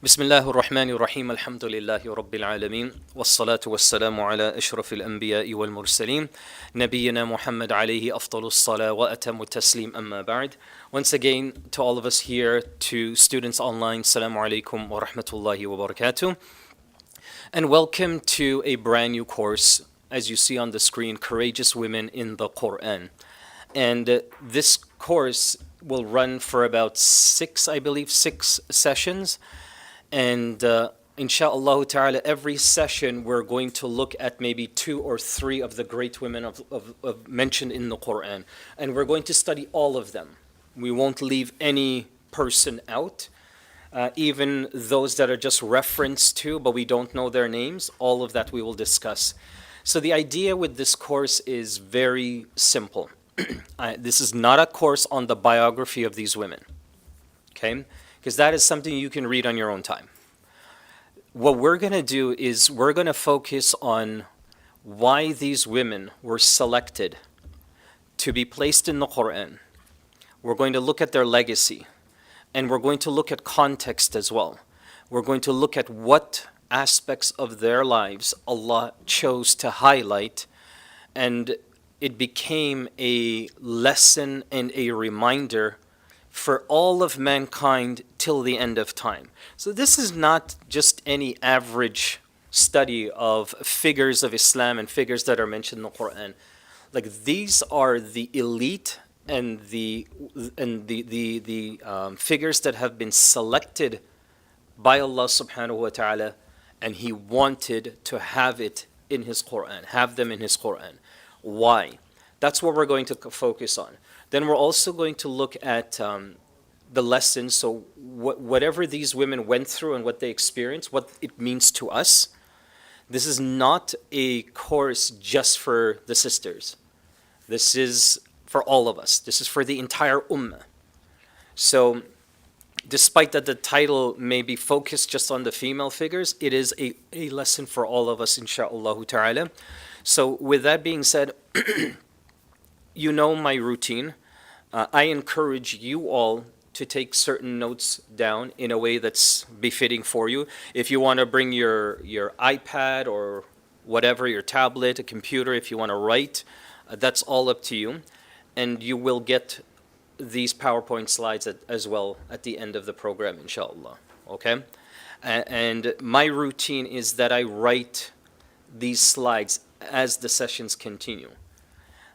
بسم الله الرحمن الرحيم الحمد لله رب العالمين والصلاة والسلام على أشرف الأنبياء والمرسلين نبينا محمد عليه أفضل الصلاة وأتم التسليم أما بعد. Once again, to all of us here, to students online, Assalamu alaikum wa rahmatullahi wa barakatuh. And welcome to a brand new course, as you see on the screen, Courageous Women in the Qur'an. And this course will run for about six sessions. And insha'Allah ta'ala, every session we're going to look at maybe two or three of the great women of mentioned in the Qur'an. And we're going to study all of them. We won't leave any person out, even those that are just referenced to, but we don't know their names. All of that we will discuss. So the idea with this course is very simple. This is not a course on the biography of these women, okay? Because that is something you can read on your own time. What we're going to do is we're going to focus on why these women were selected to be placed in the Qur'an. We're going to look at their legacy, and we're going to look at context as well. We're going to look at what aspects of their lives Allah chose to highlight, and it became a lesson and a reminder for all of mankind till the end of time. So this is not just any average study of figures of Islam and figures that are mentioned in the Quran. Like, these are the elite and the figures that have been selected by Allah subhanahu wa ta'ala, and He wanted to have it in His Quran, have them in His Quran. Why? That's what we're going to focus on. Then we're also going to look at the lessons, so whatever these women went through and what they experienced, what it means to us. This is not a course just for the sisters. This is for all of us. This is for the entire ummah. So despite that the title may be focused just on the female figures, it is a lesson for all of us, insha'Allah ta'ala. So with that being said, you know my routine. I encourage you all to take certain notes down in a way that's befitting for you. If you want to bring your iPad or whatever, your tablet, a computer, if you want to write, that's all up to you. And you will get these PowerPoint slides as well at the end of the program, inshallah. Okay? And my routine is that I write these slides as the sessions continue.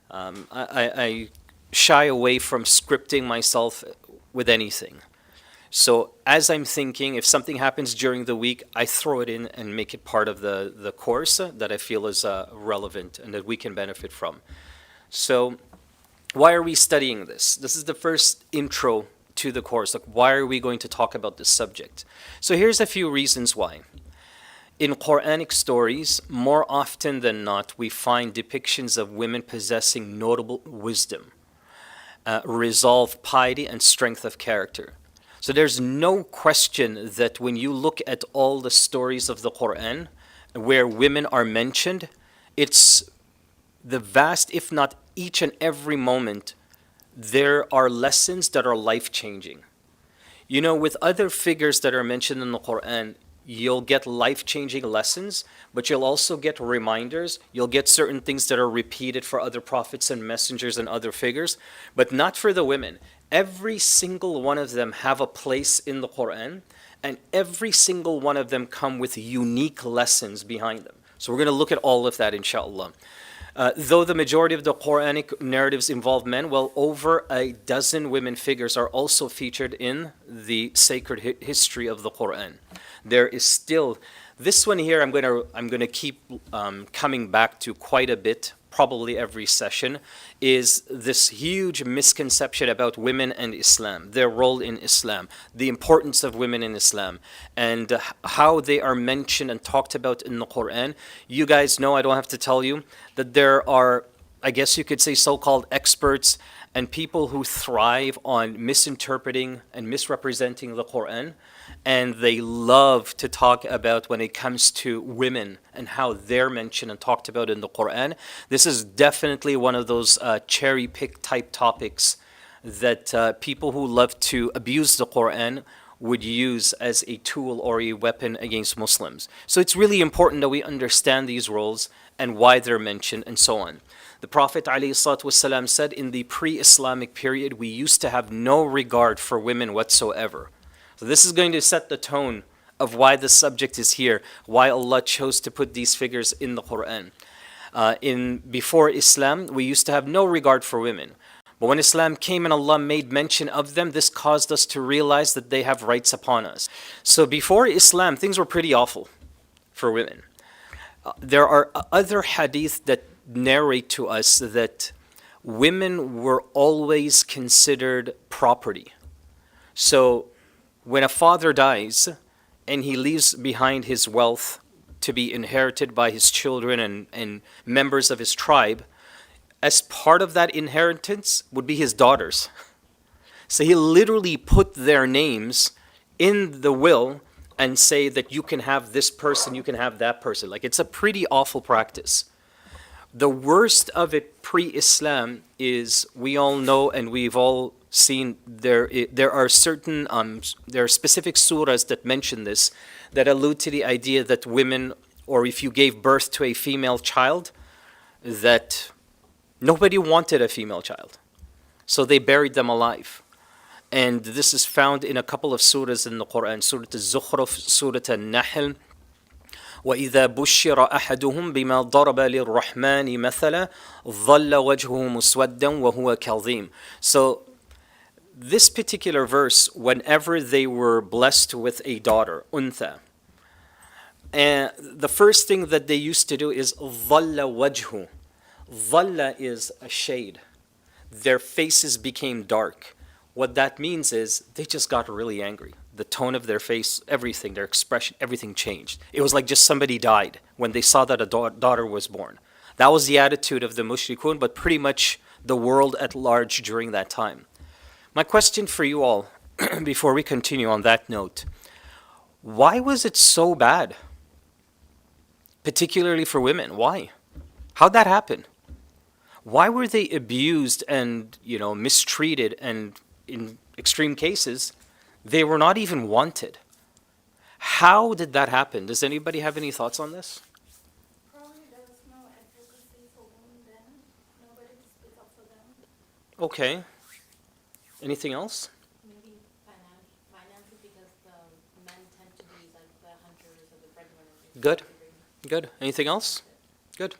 I shy away from scripting myself with anything. So as I'm thinking, if something happens during the week, I throw it in and make it part of the course that I feel is relevant and that we can benefit from. So why are we studying this? This is the first intro to the course. Like, why are we going to talk about this subject? So here's a few reasons why. In Quranic stories, more often than not, we find depictions of women possessing notable wisdom, resolve, piety, and strength of character. So there's no question that when you look at all the stories of the Quran where women are mentioned, it's the vast, if not each and every moment, there are lessons that are life-changing. You know, with other figures that are mentioned in the Quran, you'll get life-changing lessons, but you'll also get reminders. You'll get certain things that are repeated for other prophets and messengers and other figures, but not for the women. Every single one of them have a place in the Quran, and every single one of them come with unique lessons behind them. So we're going to look at all of that, inshallah. Though the majority of the Quranic narratives involve men, well, over a dozen women figures are also featured in the sacred history of the Quran. There is still this one here. I'm going to keep coming back to quite a bit, probably every session, is this huge misconception about women and Islam, their role in Islam, the importance of women in Islam, and how they are mentioned and talked about in the Quran. You guys know, I don't have to tell you, that there are, I guess you could say, so-called experts and people who thrive on misinterpreting and misrepresenting the Quran. And they love to talk about when it comes to women and how they're mentioned and talked about in the Quran. This is definitely one of those cherry-pick type topics that people who love to abuse the Quran would use as a tool or a weapon against Muslims. So it's really important that we understand these roles and why they're mentioned and so on. The Prophet ﷺ said in the pre-Islamic period, we used to have no regard for women whatsoever. So this is going to set the tone of why the subject is here, why Allah chose to put these figures in the Qur'an. Before Islam, we used to have no regard for women. But when Islam came and Allah made mention of them, this caused us to realize that they have rights upon us. So before Islam, things were pretty awful for women. There are other hadith that narrate to us that women were always considered property. So when a father dies and he leaves behind his wealth to be inherited by his children and members of his tribe, as part of that inheritance would be his daughters. So he literally put their names in the will and say that you can have this person, you can have that person. Like, it's a pretty awful practice. The worst of it pre-Islam is, we all know and we've all seen, there are certain there are specific surahs that mention this, that allude to the idea that women, or if you gave birth to a female child, that nobody wanted a female child, so they buried them alive. And this is found in a couple of surahs in the Qur'an, Surah Al-Zukhruf, Surah Al-Nahl. وَإِذَا بُشِّرَ أَحَدُهُمْ بِمَا ضَرَبَ لِلرَّحْمَنِ مَثَلًا ظَلَّ وَجْهُهُ مُسْوَدًّا وَهُوَ كَظِيمٌ. So this particular verse, whenever they were blessed with a daughter, untha, and the first thing that they used to do is ظَلَّ وَجْهُ. ظَلَّ is a shade. Their faces became dark. What that means is they just got really angry. The tone of their face, everything, their expression, everything changed. It was like just somebody died when they saw that a daughter was born. That was the attitude of the mushrikun, but pretty much the world at large during that time. My question for you all, before we continue on that note, why was it so bad? Particularly for women, why? How'd that happen? Why were they abused and, mistreated, and in extreme cases, they were not even wanted? How did that happen? Does anybody have any thoughts on this? Probably there was no advocacy for women then. Nobody to speak up for them. Okay. Anything else? Maybe finances, because the men tend to be like the hunters or the breadwinners. Good. Good. Anything else? Good.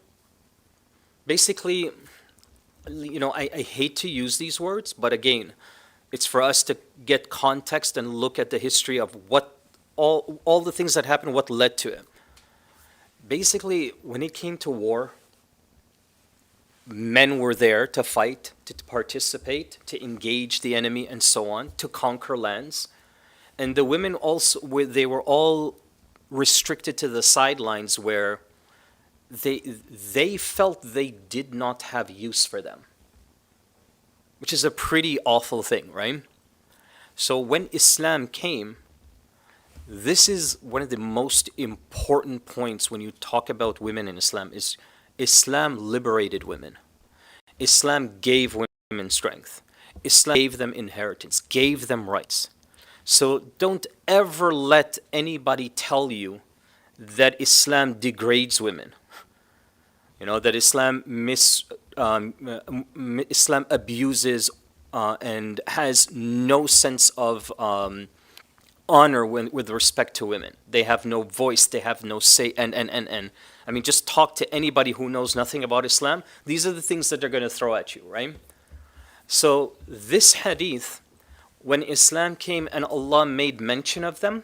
Basically, I hate to use these words, but again, it's for us to get context and look at the history of what all the things that happened, what led to it. Basically, when it came to war, men were there to fight, to participate, to engage the enemy and so on, to conquer lands. And the women also, they were all restricted to the sidelines where they felt they did not have use for them, which is a pretty awful thing, right? So when Islam came, this is one of the most important points when you talk about women in Islam, is Islam liberated women. Islam gave women strength. Islam gave them inheritance, gave them rights. So don't ever let anybody tell you that Islam degrades women. That Islam abuses and has no sense of honor with respect to women. They have no voice, they have no say, and. I mean, just talk to anybody who knows nothing about Islam. These are the things that they're going to throw at you, right? So this hadith, when Islam came and Allah made mention of them,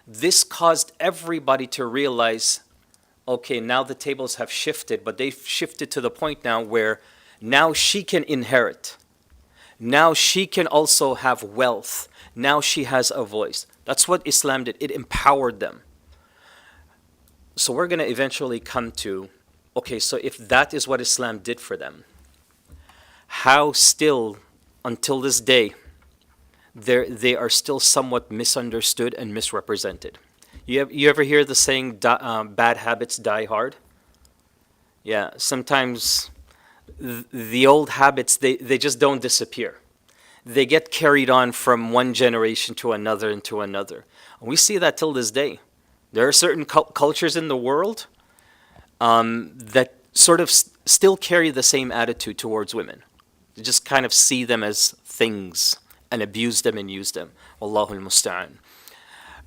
this caused everybody to realize, okay, now the tables have shifted, but they've shifted to the point now where now she can inherit. Now she can also have wealth. Now she has a voice. That's what Islam did. It empowered them. So we're going to eventually come to, okay, so if that is what Islam did for them, how still, until this day, they are still somewhat misunderstood and misrepresented. You ever hear the saying, bad habits die hard? Yeah, sometimes the old habits, they just don't disappear. they get carried on from one generation to another and to another. And we see that till this day. There are certain cultures in the world that sort of still carry the same attitude towards women. They just kind of see them as things and abuse them and use them. Wallahu al-musta'an.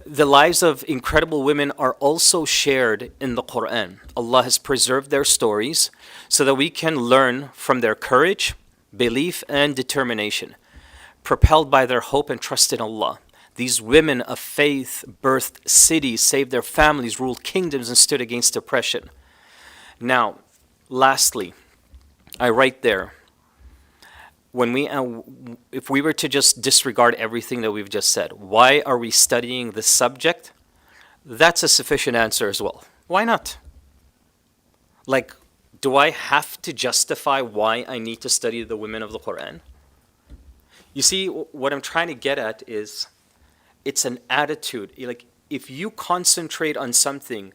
The lives of incredible women are also shared in the Qur'an. Allah has preserved their stories so that we can learn from their courage, belief, and determination. Propelled by their hope and trust in Allah, these women of faith birthed cities, saved their families, ruled kingdoms, and stood against oppression. Now, lastly, I write there, if we were to just disregard everything that we've just said, why are we studying this subject? That's a sufficient answer as well. Why not? Like, do I have to justify why I need to study the women of the Qur'an? You see, what I'm trying to get at is, it's an attitude. Like, if you concentrate on something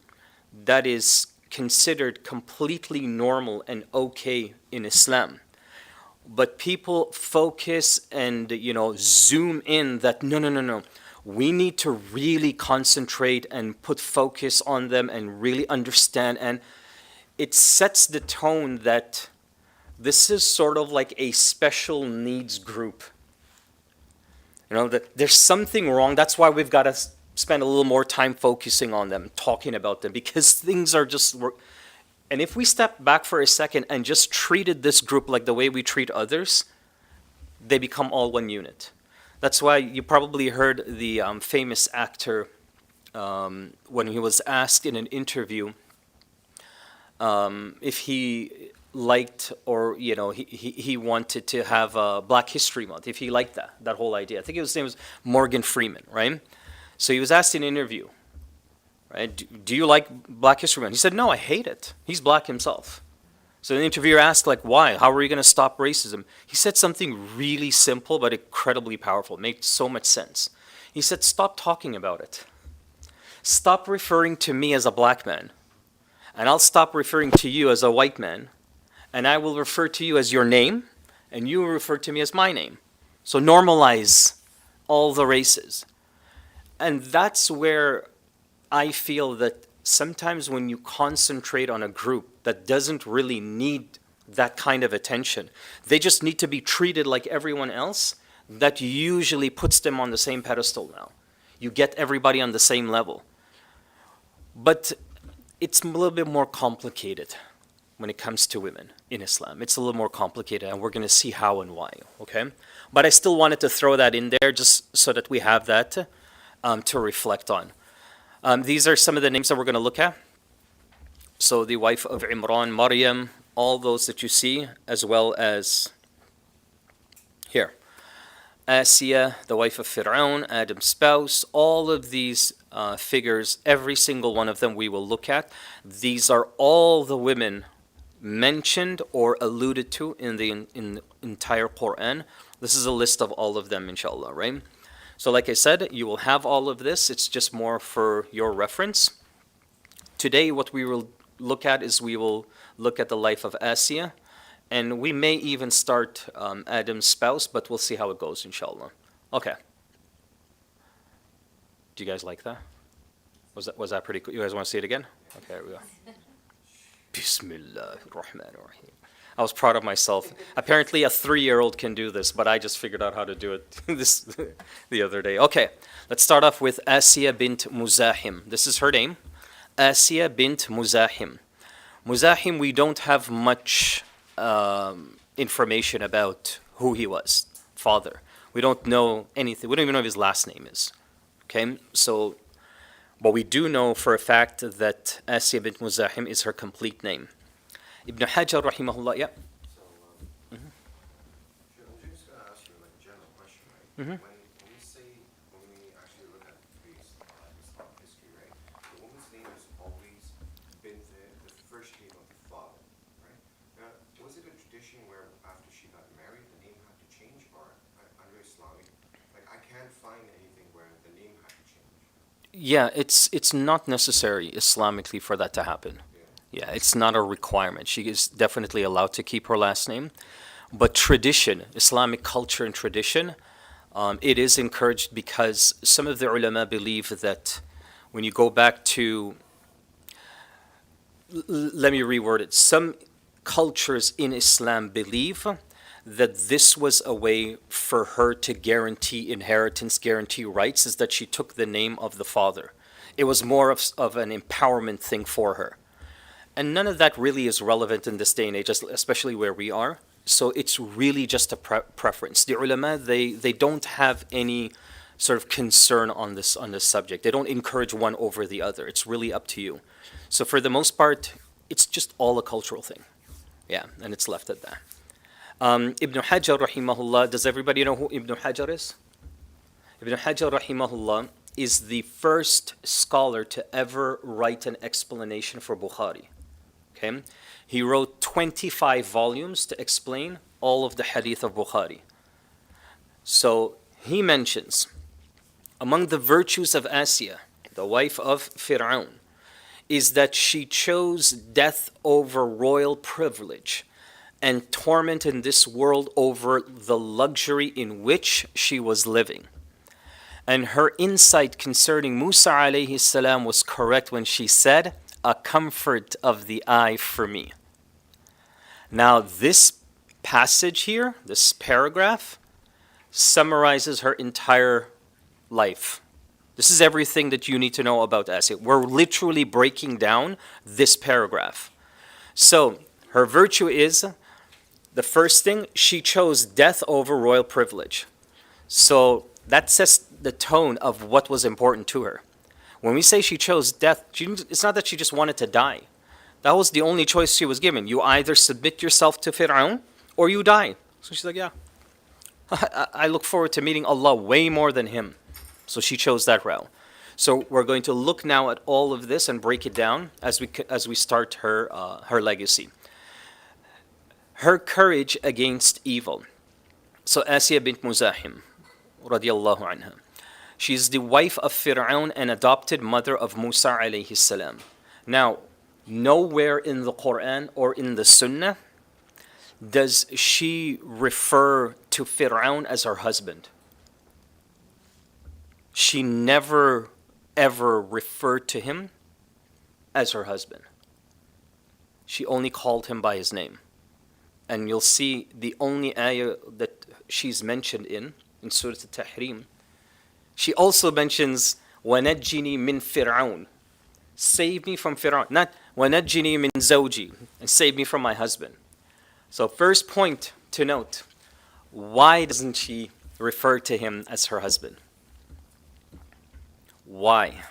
that is considered completely normal and okay in Islam, but people focus and, zoom in that, no. We need to really concentrate and put focus on them and really understand. And it sets the tone that this is sort of like a special needs group. That there's something wrong. That's why we've got to spend a little more time focusing on them, talking about them, because things are just... And if we step back for a second and just treated this group like the way we treat others, they become all one unit. That's why you probably heard the famous actor when he was asked in an interview if he liked or he wanted to have a Black History Month, if he liked that whole idea. I think his name was Morgan Freeman, right? So he was asked in an interview, right? Do you like Black History Month? He said, no, I hate it. He's black himself. So the interviewer asked, why? How are you going to stop racism? He said something really simple but incredibly powerful. It made so much sense. He said, stop talking about it. Stop referring to me as a black man, and I'll stop referring to you as a white man, and I will refer to you as your name, and you will refer to me as my name. So normalize all the races. And that's where I feel that sometimes when you concentrate on a group that doesn't really need that kind of attention, they just need to be treated like everyone else, that usually puts them on the same pedestal now. You get everybody on the same level. But it's a little bit more complicated when it comes to women in Islam. It's a little more complicated, and we're going to see how and why, okay? But I still wanted to throw that in there just so that we have that to reflect on. These are some of the names that we're going to look at. So the wife of Imran, Maryam, all those that you see, as well as here. Asiya, the wife of Fir'aun, Adam's spouse, all of these figures, every single one of them we will look at. These are all the women mentioned or alluded to in the entire Qur'an. This is a list of all of them, inshallah, right? So like I said, you will have all of this. It's just more for your reference. Today, what we will look at is we will look at the life of Asiya, and we may even start Adam's spouse, but we'll see how it goes, inshallah. Okay. Do you guys like that? Was that pretty cool? You guys want to see it again? Okay, here we go. Bismillahirrahmanirrahim. I was proud of myself. Apparently a 3-year-old can do this, but I just figured out how to do it the other day. Okay, let's start off with Asiya bint Musaim. This is her name. Asiya bint Musaim. Musaim, we don't have much information about who he was, father. We don't know anything. We don't even know what his last name is. Okay, so, but we do know for a fact that Asiya bint Musaim is her complete name. Ibn Hajar, rahimahullah, yeah. So, I'm just going to ask you a general question, right? When we actually look at Islam history, right? The woman's name has always been the first name of the father, right? Now, was it a tradition where after she got married, the name had to change, or under Islamic, I can't find anything where the name had to change? Yeah, it's not necessary Islamically for that to happen. Yeah, it's not a requirement. She is definitely allowed to keep her last name. But tradition, Islamic culture and tradition, it is encouraged because some of the ulama believe that when you go back to, let me reword it, some cultures in Islam believe that this was a way for her to guarantee inheritance, guarantee rights, is that she took the name of the father. It was more of an empowerment thing for her. And none of that really is relevant in this day and age, especially where we are. So it's really just a preference. The ulama, they don't have any sort of concern on this subject. They don't encourage one over the other. It's really up to you. So for the most part, it's just all a cultural thing. Yeah, and it's left at that. Ibn Hajar rahimahullah, does everybody know who Ibn Hajar is? Ibn Hajar rahimahullah is the first scholar to ever write an explanation for Bukhari. Okay? He wrote 25 volumes to explain all of the hadith of Bukhari. So he mentions, among the virtues of Asiya, the wife of Fir'aun, is that she chose death over royal privilege and torment in this world over the luxury in which she was living. And her insight concerning Musa alayhi salam was correct when she said, "A comfort of the eye for me." Now this passage here, this paragraph, summarizes her entire life. This is everything that you need to know about Asiya. We're literally breaking down this paragraph. So her virtue is, the first thing, she chose death over royal privilege. So that sets the tone of what was important to her. When we say she chose death, it's not that she just wanted to die. That was the only choice she was given. You either submit yourself to Fir'aun or you die. So she's like, yeah, I look forward to meeting Allah way more than him. So she chose that route. So we're going to look now at all of this and break it down as we start her legacy. Her courage against evil. So Asiya bint Musaim, radiyallahu anha. She's the wife of Fir'aun and adopted mother of Musa alayhi salam. Now, nowhere in the Qur'an or in the Sunnah does she refer to Fir'aun as her husband. She never ever referred to him as her husband. She only called him by his name. And you'll see the only ayah that she's mentioned in Surah Al-Tahrim, she also mentions, وَنَجِّنِي مِن فِرْعَوْنَ. Save me from Fir'aun. Not وَنَجِّنِي مِن زَوْجِي. And save me from my husband. So first point to note, why doesn't she refer to him as her husband? Why?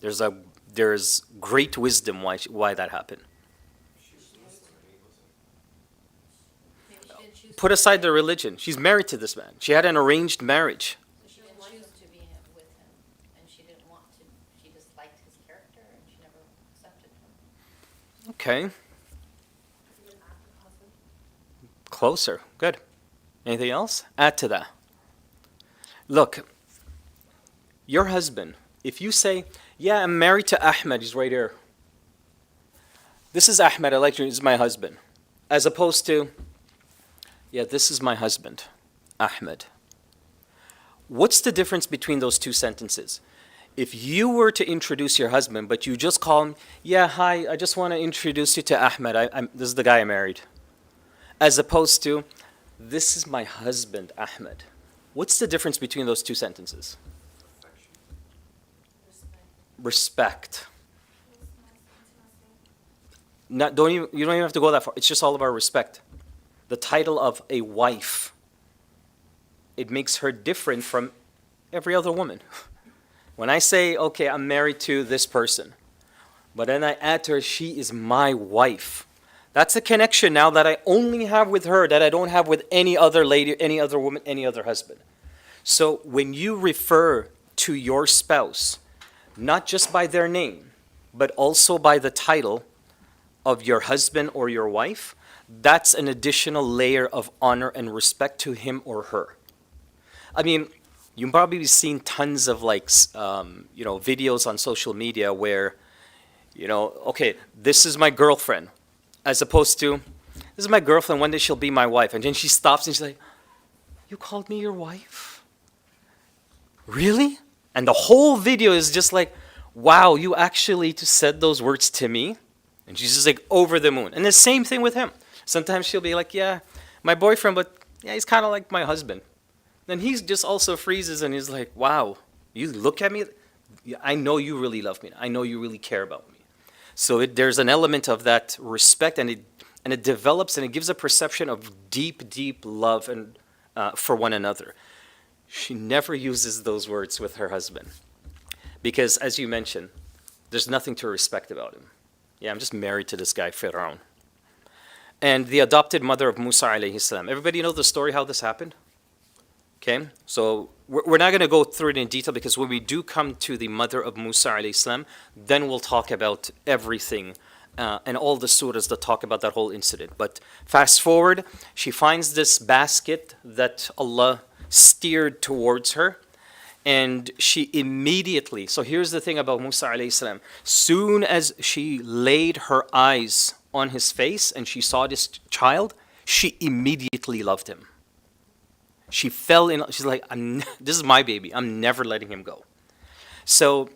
There's great wisdom why that happened. Put aside the religion. She's married to this man. She had an arranged marriage. She didn't choose to be with him, and she didn't want to. She disliked his character, and she never accepted him. Okay. Closer. Good. Anything else? Add to that. Look, your husband, if you say, yeah, I'm married to Ahmed, he's right here. This is Ahmed, I like you, this is my husband. As opposed to, yeah, this is my husband, Ahmed. What's the difference between those two sentences? If you were to introduce your husband, but you just call him, yeah, hi, I just want to introduce you to Ahmed. This is the guy I married. As opposed to, this is my husband, Ahmed. What's the difference between those two sentences? Respect. You don't even have to go that far. It's just all about respect. The title of a wife, it makes her different from every other woman. When I say, okay, I'm married to this person, but then I add to her, she is my wife. That's a connection now that I only have with her, that I don't have with any other lady, any other woman, any other husband. So when you refer to your spouse, not just by their name, but also by the title of your husband or your wife, that's an additional layer of honor and respect to him or her. I mean, you've probably seen tons of videos on social media where, okay, this is my girlfriend, as opposed to, This is my girlfriend. One day she'll be my wife. And then she stops and she's like, you called me your wife? Really? And the whole video is just like, wow, you actually said those words to me? And she's just like over the moon. And the same thing with him. Sometimes she'll be like, yeah, my boyfriend, but yeah, he's kind of like my husband. Then he just also freezes and he's like, wow, you look at me, I know you really love me. I know you really care about me. So there's an element of that respect, and it develops and it gives a perception of deep, deep love and for one another. She never uses those words with her husband because, as you mentioned, there's nothing to respect about him. Yeah, I'm just married to this guy, Fir'aun. And the adopted mother of Musa alayhi salam. Everybody know the story how this happened? Okay, so we're not going to go through it in detail because when we do come to the mother of Musa alayhi salam, then we'll talk about everything and all the surahs that talk about that whole incident. But fast forward, she finds this basket that Allah steered towards her, and she immediately, so here's the thing about Musa alayhi salam, soon as she laid her eyes on his face and she saw this child, she immediately loved him. She fell in, she's like, this is my baby, I'm never letting him go. So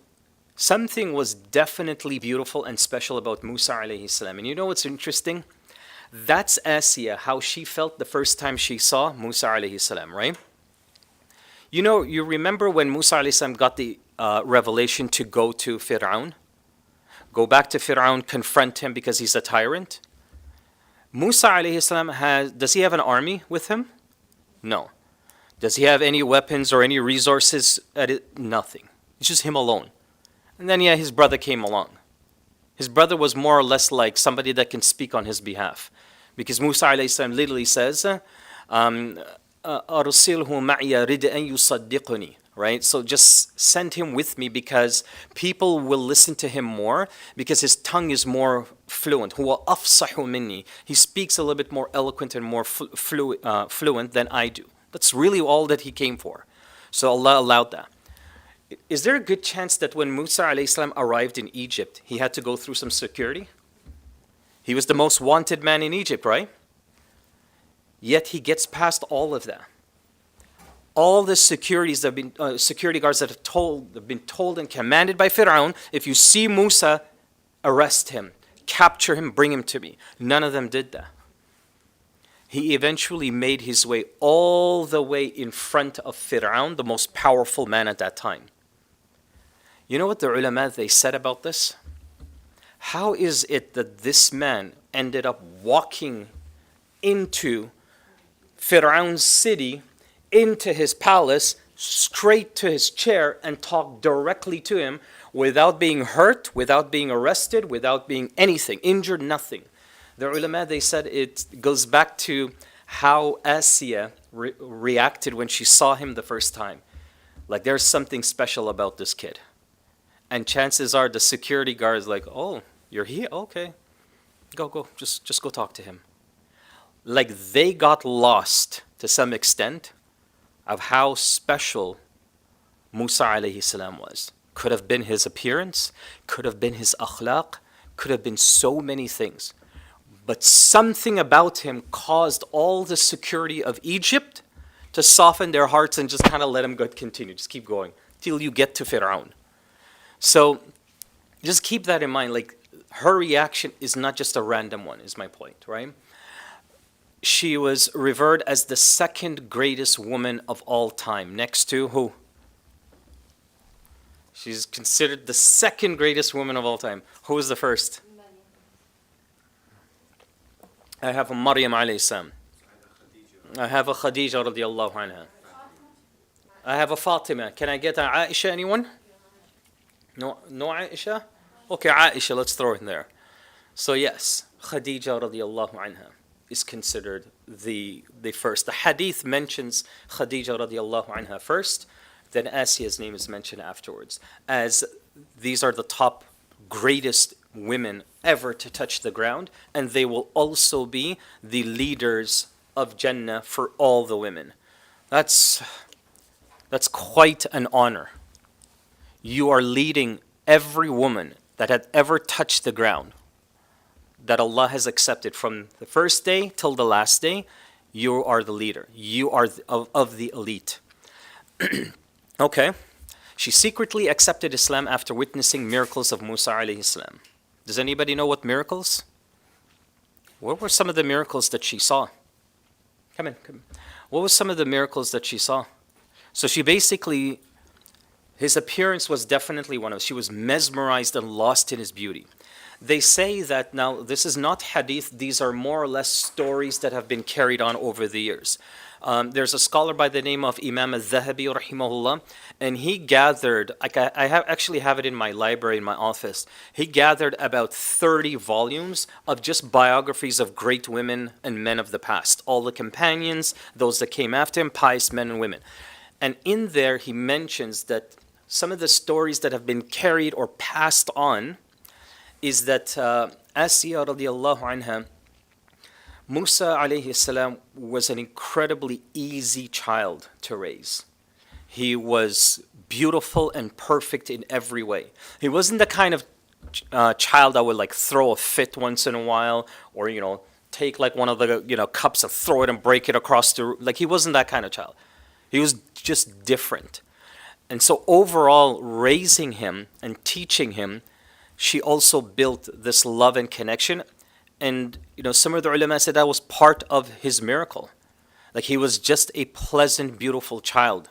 something was definitely beautiful and special about Musa alayhi salam. And you know what's interesting? That's Asiya, how she felt the first time she saw Musa alayhi salam, right? You know, you remember when Musa alayhi salam got the revelation to go to Fir'aun? Go back to Fir'aun, confront him because he's a tyrant? Musa alayhi salam does he have an army with him? No. Does he have any weapons or any resources at it? Nothing. It's just him alone. And then, yeah, his brother came along. His brother was more or less like somebody that can speak on his behalf. Because Musa alayhi salam literally says, أرسله معي رد أن يصدقني, right? So just send him with me because people will listen to him more because his tongue is more fluent. هو أفصح مني. He speaks a little bit more eloquent and more fluent than I do. That's really all that he came for. So Allah allowed that. Is there a good chance that when Musa alayhi salam arrived in Egypt, he had to go through some security? He was the most wanted man in Egypt, right? Yet he gets past all of that. All the security guards that have been told and commanded by Fir'aun, if you see Musa, arrest him, capture him, bring him to me. None of them did that. He eventually made his way all the way in front of Fir'aun, the most powerful man at that time. You know what the ulama, they said about this? How is it that this man ended up walking into Fir'aun's city, into his palace, straight to his chair and talked directly to him without being hurt, without being arrested, without being anything, injured, nothing? The ulama, they said it goes back to how Asiya reacted when she saw him the first time. Like there's something special about this kid. And chances are the security guard is like, oh, you're here? Okay. Go. Just go talk to him. Like they got lost to some extent of how special Musa alayhi salam was. Could have been his appearance, could have been his akhlaq, could have been so many things. But something about him caused all the security of Egypt to soften their hearts and just kind of let him go, continue, just keep going till you get to Fir'aun. So just keep that in mind. Like her reaction is not just a random one, is my point, right? She was revered as the second greatest woman of all time, next to who? She's considered the second greatest woman of all time. Who was the first? I have a Maryam alayhi salam. I have a Khadija radiallahu anha. I have a Fatima. Can I get a Aisha, anyone? No Aisha? Okay, Aisha, let's throw it in there. So yes, Khadija radiallahu anha is considered the first. The hadith mentions Khadija radiallahu anha first, then Asiya's name is mentioned afterwards, as these are the top greatest women ever to touch the ground, and they will also be the leaders of Jannah for all the women. That's quite an honor. You are leading every woman that had ever touched the ground. that Allah has accepted from the first day till the last day, you are the leader. You are of the elite. Okay. She secretly accepted Islam after witnessing miracles of Musa alayhi salam. Does anybody know what miracles? What were some of the miracles that she saw? Come in. What was some of the miracles that she saw? So she basically, his appearance was definitely one of, she was mesmerized and lost in his beauty. They say that now, this is not hadith, these are more or less stories that have been carried on over the years. There's a scholar by the name of Imam al-Zahabi rahimahullah, and he gathered, actually have it in my library in my office, he gathered about 30 volumes of just biographies of great women and men of the past. All the companions, those that came after him, pious men and women. And in there he mentions that some of the stories that have been carried or passed on is that Asiya radiallahu anha, Musa alayhi salam was an incredibly easy child to raise. He was beautiful and perfect in every way. He wasn't the kind of child that would like throw a fit once in a while, or take like one of the cups and throw it and break it across the room. Like, he wasn't that kind of child. He was just different. And so overall, raising him and teaching him, she also built this love and connection. And some of the ulama said that was part of his miracle. Like, he was just a pleasant, beautiful child,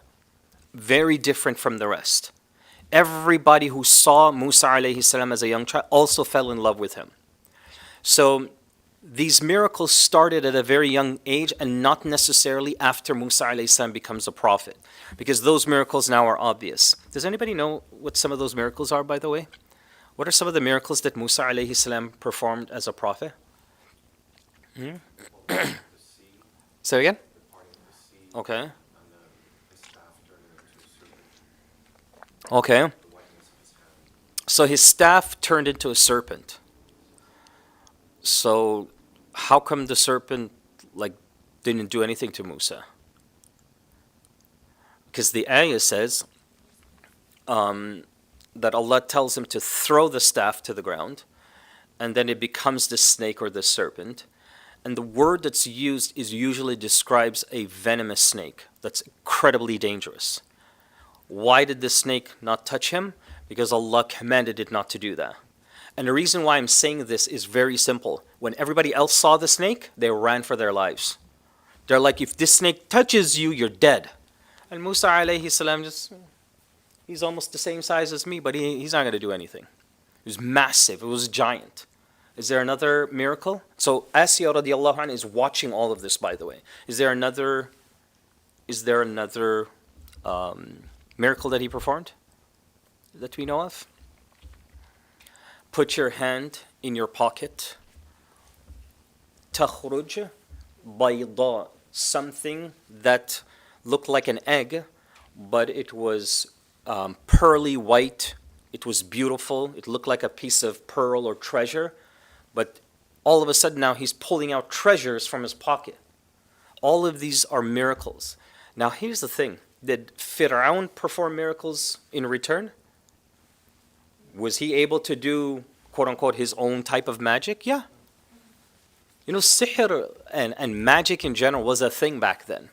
very different from the rest. Everybody who saw Musa alayhi salam as a young child also fell in love with him. So these miracles started at a very young age, and not necessarily after Musa alayhi salam becomes a prophet, because those miracles now are obvious. Does anybody know what some of those miracles are, by the way? What are some of the miracles that Musa alayhi salam performed as a prophet? Say again? Okay. Okay. So his staff turned into a serpent. So how come the serpent didn't do anything to Musa? Because the ayah says that Allah tells him to throw the staff to the ground, and then it becomes the snake or the serpent. And the word that's used usually describes a venomous snake that's incredibly dangerous. Why did the snake not touch him? Because Allah commanded it not to do that. And the reason why I'm saying this is very simple. When everybody else saw the snake, they ran for their lives. They're like, if this snake touches you, you're dead. And Musa alayhi salam he's almost the same size as me, but he's not going to do anything. It was massive. It was giant. Is there another miracle? So Asiya radiallahu anha is watching all of this, by the way. Is there another miracle that he performed that we know of? Put your hand in your pocket. تخرج بيضاء, something that looked like an egg, but it was pearly white. It was beautiful. It looked like a piece of pearl or treasure. But all of a sudden now he's pulling out treasures from his pocket. All of these are miracles. Now here's the thing. Did Fir'aun perform miracles in return? Was he able to do, quote unquote, his own type of magic? Yeah. Sihr and magic in general was a thing back then.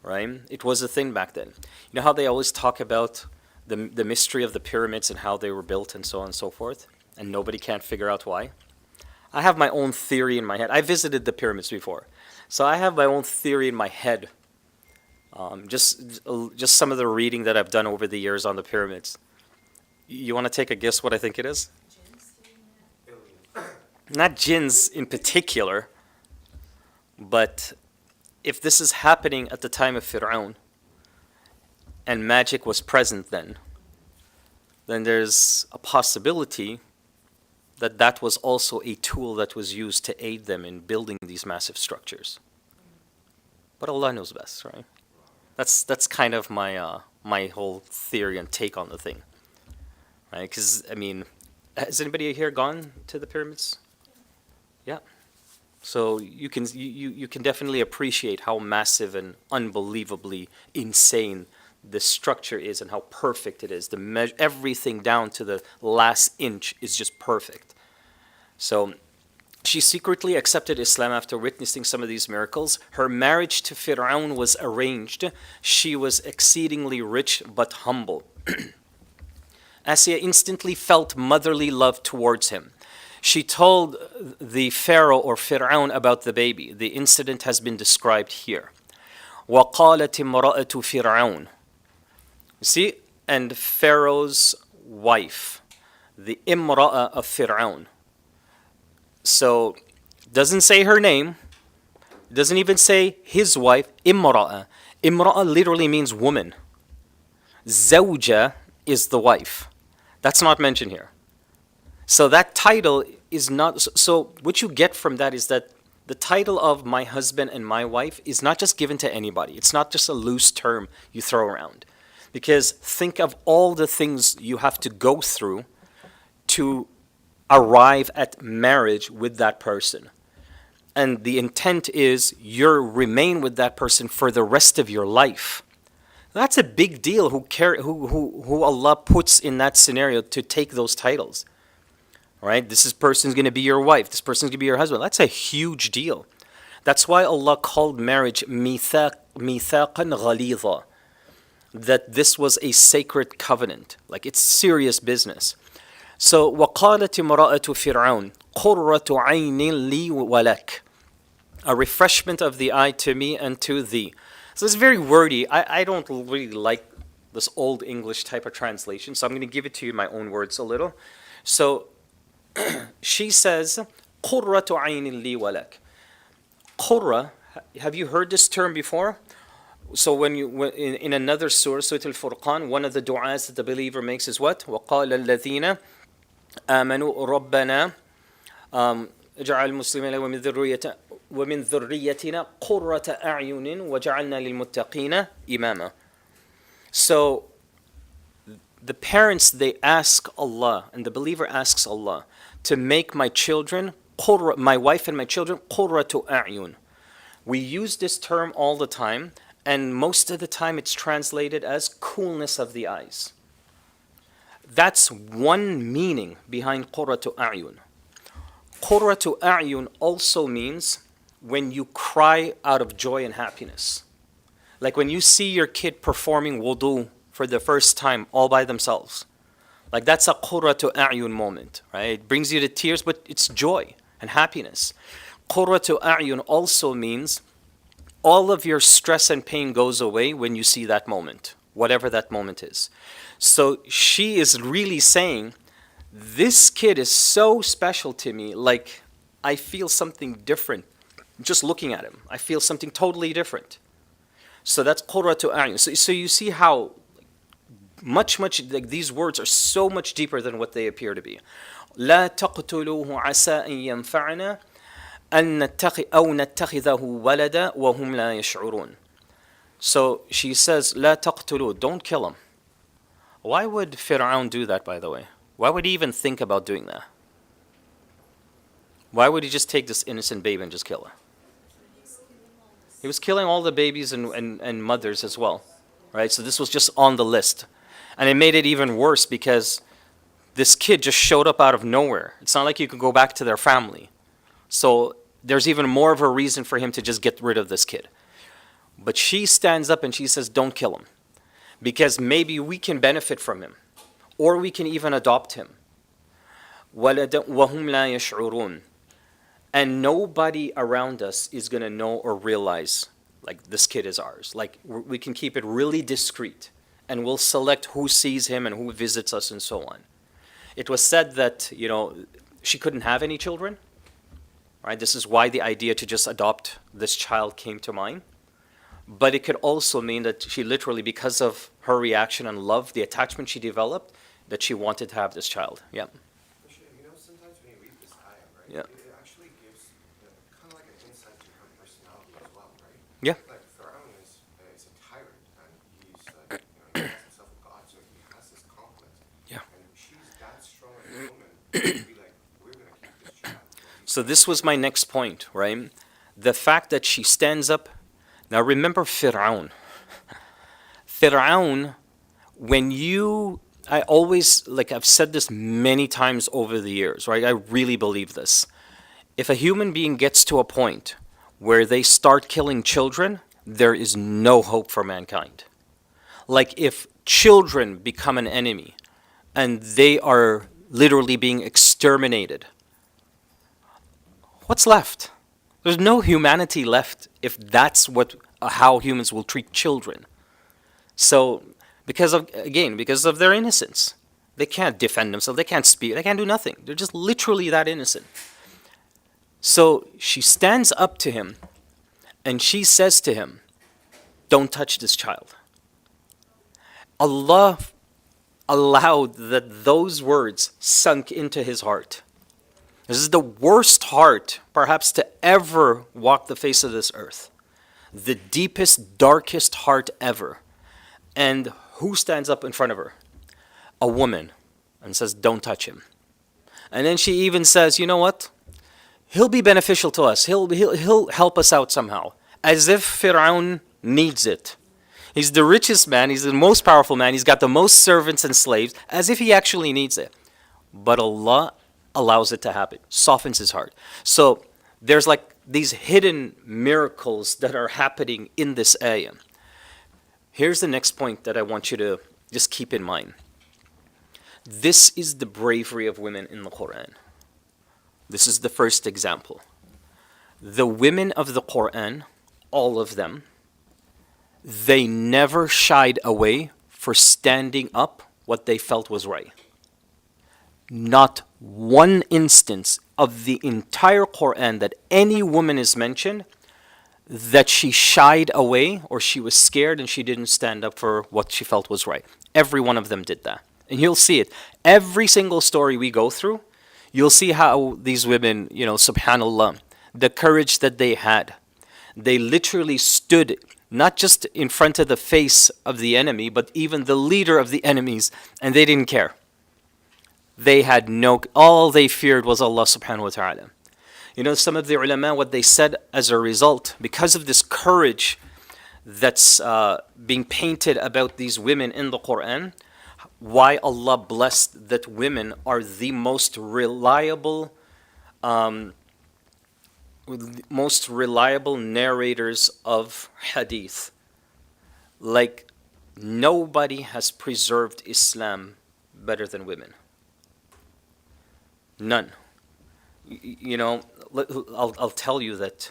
Right? It was a thing back then. You know how they always talk about the mystery of the pyramids and how they were built and so on and so forth? And nobody can't figure out why? I have my own theory in my head. I visited the pyramids before. So I have my own theory in my head. Just some of the reading that I've done over the years on the pyramids. You want to take a guess what I think it is? Not jinns in particular, but if this is happening at the time of Fir'aun, and magic was present then there's a possibility that was also a tool that was used to aid them in building these massive structures. But Allah knows best, right? That's kind of my my whole theory and take on the thing, right? Because has anybody here gone to the pyramids? Yeah. So you can definitely appreciate how massive and unbelievably insane the structure is and how perfect it is. Everything down to the last inch is just perfect. So She secretly accepted Islam after witnessing some of these miracles. Her marriage to Fir'aun was arranged. She was exceedingly rich but humble. Asiya instantly felt motherly love towards him. She told the Pharaoh or Fir'aun about the baby. The incident has been described here. وَقَالَتِ امْرَأَةُ فِرْعَوْنَ. See, and Pharaoh's wife, the imra'a of Fir'aun. So, doesn't say her name, doesn't even say his wife, imra'a. Imra'a literally means woman. Zawja is the wife. That's not mentioned here. So that title is not, so what you get from that is that the title of my husband and my wife is not just given to anybody. It's not just a loose term you throw around. Because think of all the things you have to go through to arrive at marriage with that person. And the intent is you remain with that person for the rest of your life. That's a big deal who Allah puts in that scenario to take those titles. Right? This person's going to be your wife. This person's going to be your husband. That's a huge deal. That's why Allah called marriage mithaqan ghalidha. That this was a sacred covenant. Like it's serious business. So, وَقَالَتِ امْرَأَةُ فِرْعَوْنَ قُرَّةُ عَيْنٍ لِي وَلَكَ. A refreshment of the eye to me and to thee. So it's very wordy. I don't really like this old English type of translation. So I'm going to give it to you in my own words a little. So she says, قُرَّةُ عَيْنٍ لِي وَلَكَ. Qurra, have you heard this term before? So when in another surah, Surah Al-Furqan, one of the du'as that the believer makes is what? وَقَالَ الَّذِينَ آمَنُوا رَبَّنَا اجْعَلْ مُسْلِمِينَ وَمِنْ ذُرِّيَّتِنَا قُرَّةَ أَعْيُنٍ وَجَعَلْنَا لِلْمُتَّقِينَ إِمَامًا. So the parents, they ask Allah, and the believer asks Allah, to make my children, my wife and my children, قُرَّةُ أَعْيُنٍ. We use this term all the time, and most of the time it's translated as coolness of the eyes. That's one meaning behind قُرَّةُ أَعْيُنٍ. قُرَّةُ أَعْيُنٍ also means when you cry out of joy and happiness. Like when you see your kid performing wudu for the first time all by themselves. Like that's a qurratu a'yun moment, right? It brings you to tears, but it's joy and happiness. Qurratu a'yun also means all of your stress and pain goes away when you see that moment, whatever that moment is. So she is really saying, this kid is so special to me, like I feel something different just looking at him. I feel something totally different. So that's qurratu a'yun. So you see how much like these words are so much deeper than what they appear to be. لا تقتلوه عسى أن ينفعنا أو نتخذه ولدا وهم لا يشعرون. So she says, لا تقتلوه, don't kill him. Why would Fir'aun do that, by the way? Why would he even think about doing that? Why would he just take this innocent baby and just kill her? He was killing all the babies and mothers as well, right? So this was just on the list. And it made it even worse because this kid just showed up out of nowhere. It's not like you could go back to their family. So there's even more of a reason for him to just get rid of this kid. But she stands up and she says, don't kill him. Because maybe we can benefit from him. Or we can even adopt him. وَهُمْ لَا يَشْعُرُونَ. And nobody around us is going to know or realize, like, this kid is ours. Like, we can keep it really discreet. And we'll select who sees him and who visits us and so on. It was said that, she couldn't have any children. Right? This is why the idea to just adopt this child came to mind. But it could also mean that she literally, because of her reaction and love, the attachment she developed, that she wanted to have this child. Yeah. Sometimes when you read this ayah, right, Yeah. it actually gives kind of like an insight to her personality as well, right? Yeah. Like Pharaoh is a tyrant, and he has himself a god, so he has this complex. Yeah. And she's that strong as a woman to be like, we're going to keep this child. So this was my next point, right? The fact that she stands up. Now remember Fir'aun. Fir'aun, I always, like I've said this many times over the years, right? I really believe this. If a human being gets to a point where they start killing children, there is no hope for mankind. Like if children become an enemy and they are literally being exterminated, what's left? There's no humanity left if that's how humans will treat children. So because of their innocence, they can't defend themselves, they can't speak, they can't do nothing. They're just literally that innocent. So she stands up to him and she says to him, don't touch this child. Allah allowed that those words sunk into his heart. This is the worst heart, perhaps, to ever walk the face of this earth. The deepest, darkest heart ever. And who stands up in front of her? A woman, and says, don't touch him. And then she even says, you know what? He'll be beneficial to us. He'll help us out somehow. As if Fir'aun needs it. He's the richest man, he's the most powerful man, he's got the most servants and slaves, as if he actually needs it. But Allah allows it to happen, softens his heart. So there's like these hidden miracles that are happening in this ayah. Here's the next point that I want you to just keep in mind. This is the bravery of women in the Qur'an. This is the first example. The women of the Qur'an, all of them, they never shied away for standing up what they felt was right. Not one instance of the entire Qur'an that any woman is mentioned that she shied away or she was scared and she didn't stand up for what she felt was right. Every one of them did that. And you'll see it. Every single story we go through, you'll see how these women, subhanAllah, the courage that they had. They literally stood not just in front of the face of the enemy, but even the leader of the enemies, and they didn't care. They had all they feared was Allah subhanahu wa ta'ala. Some of the ulama, what they said as a result, because of this courage that's being painted about these women in the Qur'an, why Allah blessed that women are the most reliable narrators of hadith. Like, nobody has preserved Islam better than women. None. I'll tell you that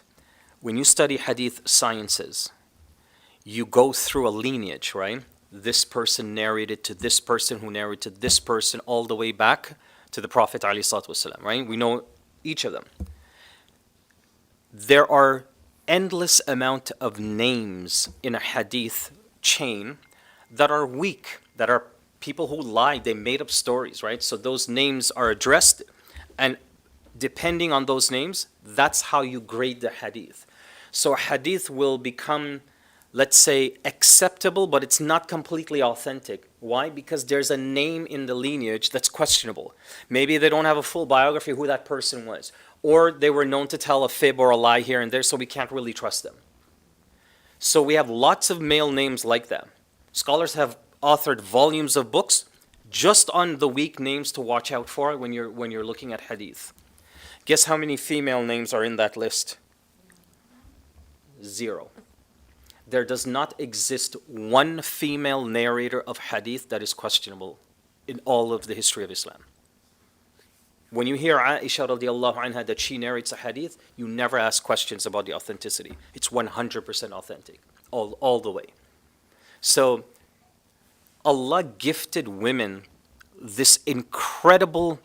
when you study hadith sciences, you go through a lineage, right? This person narrated to this person who narrated to this person all the way back to the Prophet ﷺ, right? We know each of them. There are endless amount of names in a hadith chain that are weak, that are people who lied, they made up stories, right? So those names are addressed, and depending on those names, that's how you grade the hadith. So a hadith will become, let's say, acceptable, but it's not completely authentic. Why? Because there's a name in the lineage that's questionable. Maybe they don't have a full biography of who that person was. Or they were known to tell a fib or a lie here and there, so we can't really trust them. So we have lots of male names like that. Scholars have authored volumes of books just on the weak names to watch out for when you're looking at hadith. Guess how many female names are in that list? 0. There does not exist one female narrator of hadith that is questionable in all of the history of Islam. When you hear Aisha radiallahu anha that she narrates a hadith, you never ask questions about the authenticity. It's 100% authentic, all the way. So Allah gifted women this incredible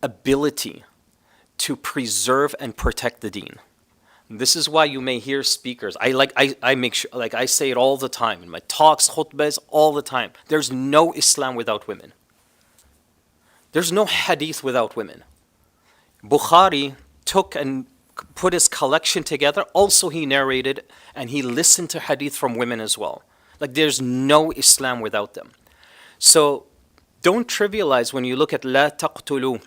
ability to preserve and protect the deen. This is why you may hear speakers. I make sure, like I say it all the time in my talks, khutbahs, all the time. There's no Islam without women. There's no hadith without women. Bukhari took and put his collection together. Also, he narrated and he listened to hadith from women as well. Like, there's no Islam without them. So don't trivialize when you look at لا تقتلوا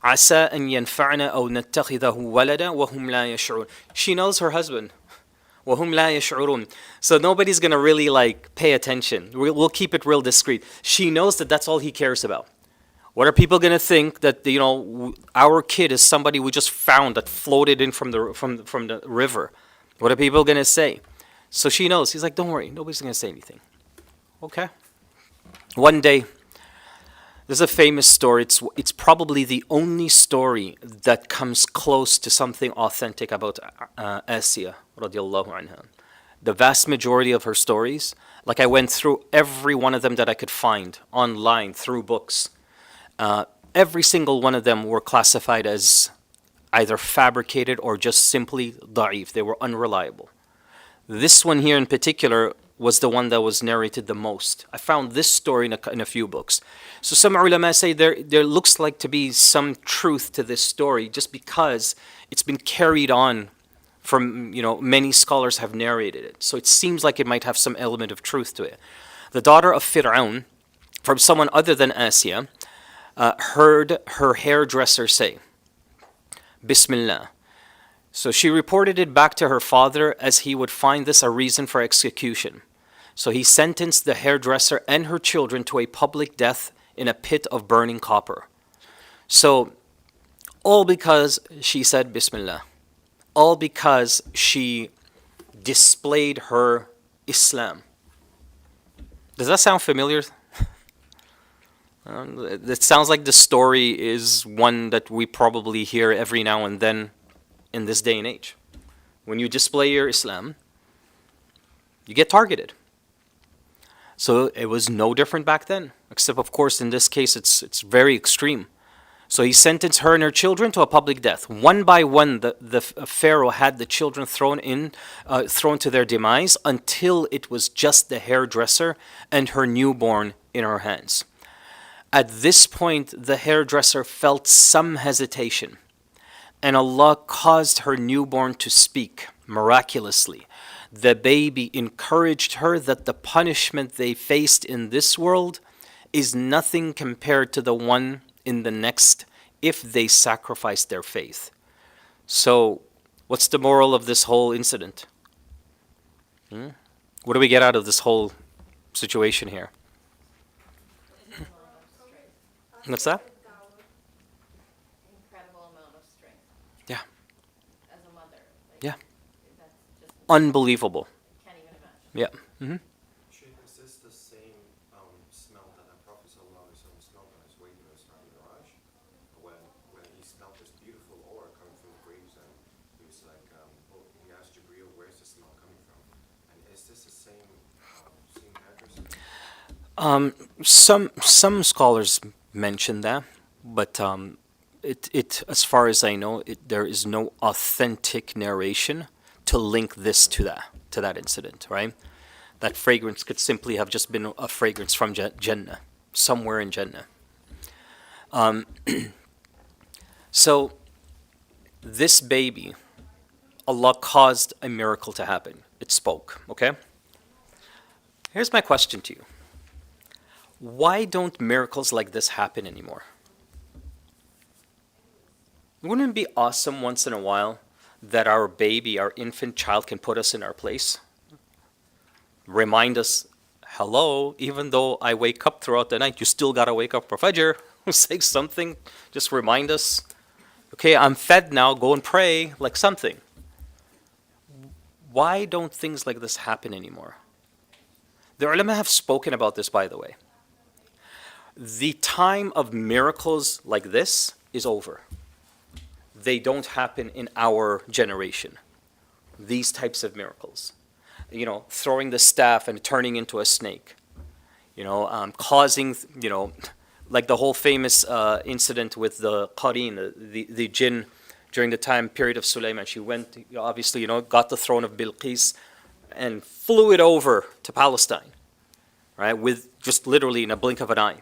عسى أن ينفعنا أو نتخذه ولدا وهم لا يشعرون. She knows her husband. وهم لا يشعرون. So nobody's going to really pay attention. We'll keep it real discreet. She knows that that's all he cares about. What are people going to think that, our kid is somebody we just found that floated in from the river? What are people going to say? So she knows. He's like, don't worry, nobody's going to say anything. Okay. One day, there's a famous story. It's probably the only story that comes close to something authentic about Asiya radiallahu anha. The vast majority of her stories, like I went through every one of them that I could find online through books. Every single one of them were classified as either fabricated or just simply da'if. They were unreliable. This one here in particular was the one that was narrated the most. I found this story in a few books. So some ulama say there looks like to be some truth to this story just because it's been carried on from, many scholars have narrated it. So it seems like it might have some element of truth to it. The daughter of Fir'aun, from someone other than Asiya, heard her hairdresser say, Bismillah. So she reported it back to her father as he would find this a reason for execution. So he sentenced the hairdresser and her children to a public death in a pit of burning copper. So, all because she said Bismillah. All because she displayed her Islam. Does that sound familiar? It sounds like the story is one that we probably hear every now and then in this day and age. When you display your Islam, you get targeted. So it was no different back then, except of course in this case it's very extreme. So he sentenced her and her children to a public death. One by one, the Pharaoh had the children thrown to their demise until it was just the hairdresser and her newborn in her hands. At this point, the hairdresser felt some hesitation, and Allah caused her newborn to speak miraculously. The baby encouraged her that the punishment they faced in this world is nothing compared to the one in the next if they sacrificed their faith. So, what's the moral of this whole incident? What do we get out of this whole situation here? What's that? Incredible amount of strength. Yeah. As a mother. Yeah. That's just, Unbelievable. can't even imagine. Yeah. Shaikh, is this the same smell that the Prophet ﷺ smelled on his way to Isra and Miraj? When he smelled this beautiful aura coming from the graves, and he was like, he asked Jibreel, where's the smell coming from? And is this the same hairdresser? Some scholars mention that, but it as far as I know, there is no authentic narration to link this to that incident, right? That fragrance could simply have just been a fragrance from Jannah, somewhere in Jannah. So this baby, Allah caused a miracle to happen. It spoke, okay? Here's my question to you. Why don't miracles like this happen anymore? Wouldn't it be awesome once in a while that our baby, our infant child can put us in our place? Remind us, hello, even though I wake up throughout the night, you still gotta wake up for Fajr. Say something, just remind us, okay, I'm fed now, go and pray, like something. Why don't things like this happen anymore? The ulama have spoken about this, by the way. The time of miracles like this is over. They don't happen in our generation. These types of miracles. Throwing the staff and turning into a snake. Causing, like the whole famous incident with the Qareen, the jinn during the time period of Sulaiman. She went, obviously, got the throne of Bilqis and flew it over to Palestine, right? With just literally in a blink of an eye.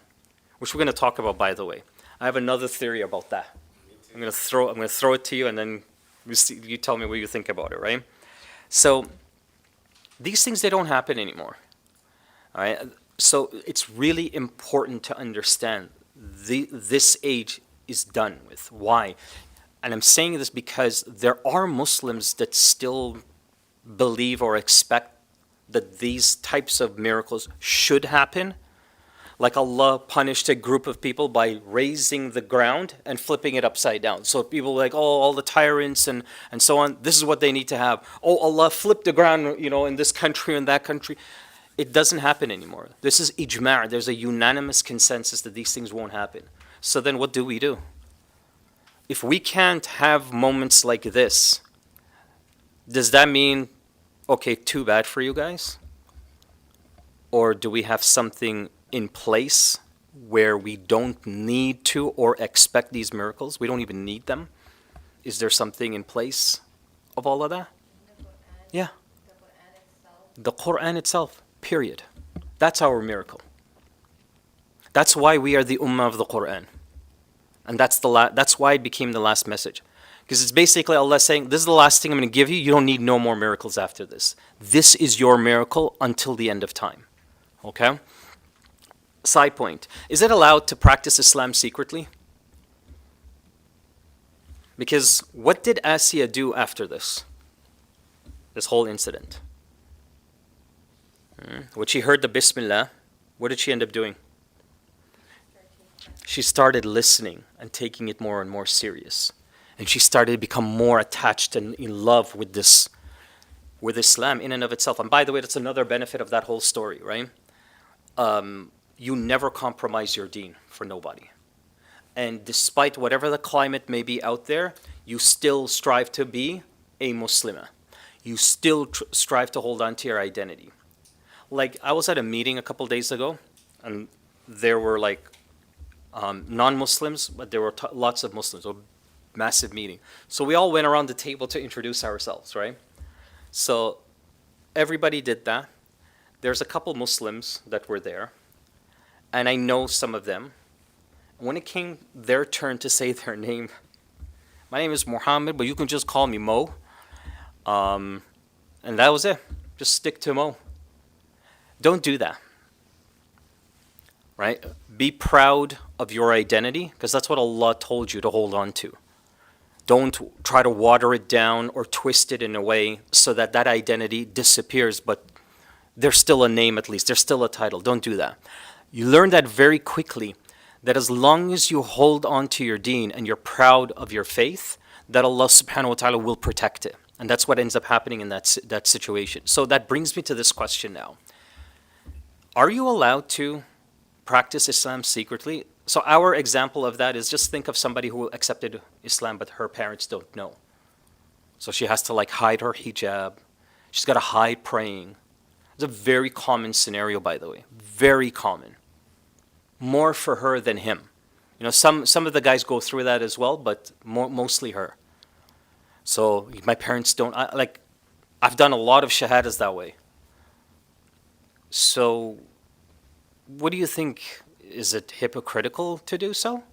Which we're going to talk about, by the way. I have another theory about that. I'm going to throw it to you, and then you tell me what you think about it, right? So these things, they don't happen anymore. All right. So it's really important to understand this age is done with. Why? And I'm saying this because there are Muslims that still believe or expect that these types of miracles should happen. Like Allah punished a group of people by raising the ground and flipping it upside down. So people were like, oh, all the tyrants and so on, this is what they need to have. Oh, Allah flipped the ground, in this country and that country. It doesn't happen anymore. This is ijma'. There's a unanimous consensus that these things won't happen. So then what do we do? If we can't have moments like this, does that mean, okay, too bad for you guys? Or do we have something in place where we don't need to or expect these miracles? We don't even need them. Is there something in place of all of that? The Qur'an, Yeah. the Qur'an itself. The Qur'an itself, period. That's our miracle. That's why we are the ummah of the Qur'an. And that's why it became the last message. Because it's basically Allah saying, this is the last thing I'm going to give you. You don't need no more miracles after this. This is your miracle until the end of time. Okay? Side point. Is it allowed to practice Islam secretly? Because what did Asiya do after this? This whole incident. When she heard the Bismillah, what did she end up doing? She started listening and taking it more and more serious. And she started to become more attached and in love with Islam in and of itself. And by the way, that's another benefit of that whole story, right? You never compromise your deen for nobody. And despite whatever the climate may be out there, you still strive to be a Muslimah. You still strive to hold on to your identity. Like, I was at a meeting a couple days ago, and there were like non-Muslims, but there were lots of Muslims. A massive meeting. So we all went around the table to introduce ourselves, right? So everybody did that. There's a couple Muslims that were there, and I know some of them. When it came their turn to say their name, my name is Muhammad, but you can just call me Mo. And that was it. Just stick to Mo. Don't do that. Right? Be proud of your identity, because that's what Allah told you to hold on to. Don't try to water it down or twist it in a way so that that identity disappears, but there's still a name at least. There's still a title. Don't do that. You learn that very quickly, that as long as you hold on to your deen and you're proud of your faith, that Allah subhanahu wa ta'ala will protect it. And that's what ends up happening in that situation. So that brings me to this question now. Are you allowed to practice Islam secretly? So our example of that is, just think of somebody who accepted Islam but her parents don't know. So she has to like hide her hijab. She's got to hide praying. It's a very common scenario, by the way. Very common. More for her than him. Some of the guys go through that as well, but mostly her. So my parents don't, I've done a lot of shahadas that way. So what do you think? Is it hypocritical to do so?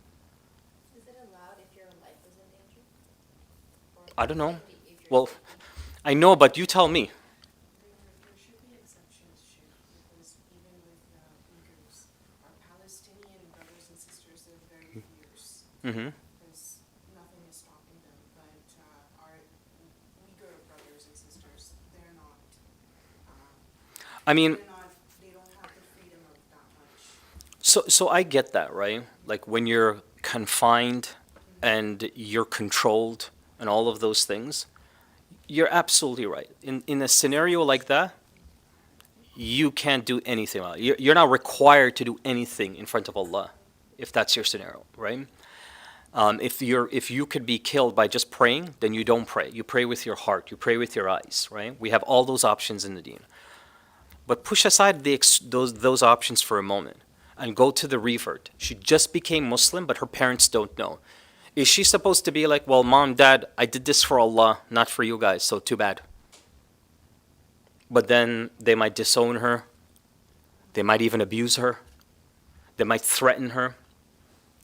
Is it allowed if your life is in danger? Or I don't know. if you're Well, speaking- I know, but you tell me. There should be exceptions, Shaikh, because even with Uyghurs, our Palestinian brothers and sisters, they're very fierce, Mm-hmm. because nothing is stopping them. But our Uyghur brothers and sisters, they're not. I mean, They don't have the freedom of that much. so I get that, right? Like when you're confined and you're controlled and all of those things, you're absolutely right. In a scenario like that, you can't do anything about it. You're not required to do anything in front of Allah, if that's your scenario, right? If you could be killed by just praying, then you don't pray. You pray with your heart. You pray with your eyes, right? We have all those options in the deen. But push aside those options for a moment and go to the revert. She just became Muslim, but her parents don't know. Is she supposed to be like, well, mom, dad, I did this for Allah, not for you guys, so too bad? But then they might disown her. They might even abuse her. They might threaten her.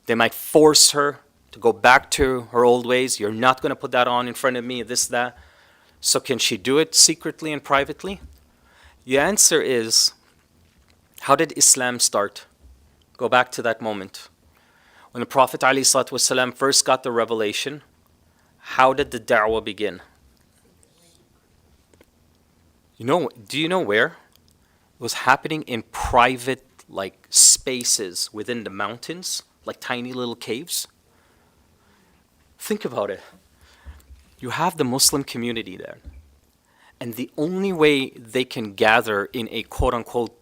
They might force her to go back to her old ways. You're not going to put that on in front of me, this, that. So can she do it secretly and privately? The answer is, how did Islam start? Go back to that moment. When the Prophet ﷺ first got the revelation, how did the da'wah begin? Do you know where? It was happening in private like spaces within the mountains, like tiny little caves. Think about it. You have the Muslim community there, and the only way they can gather in a quote-unquote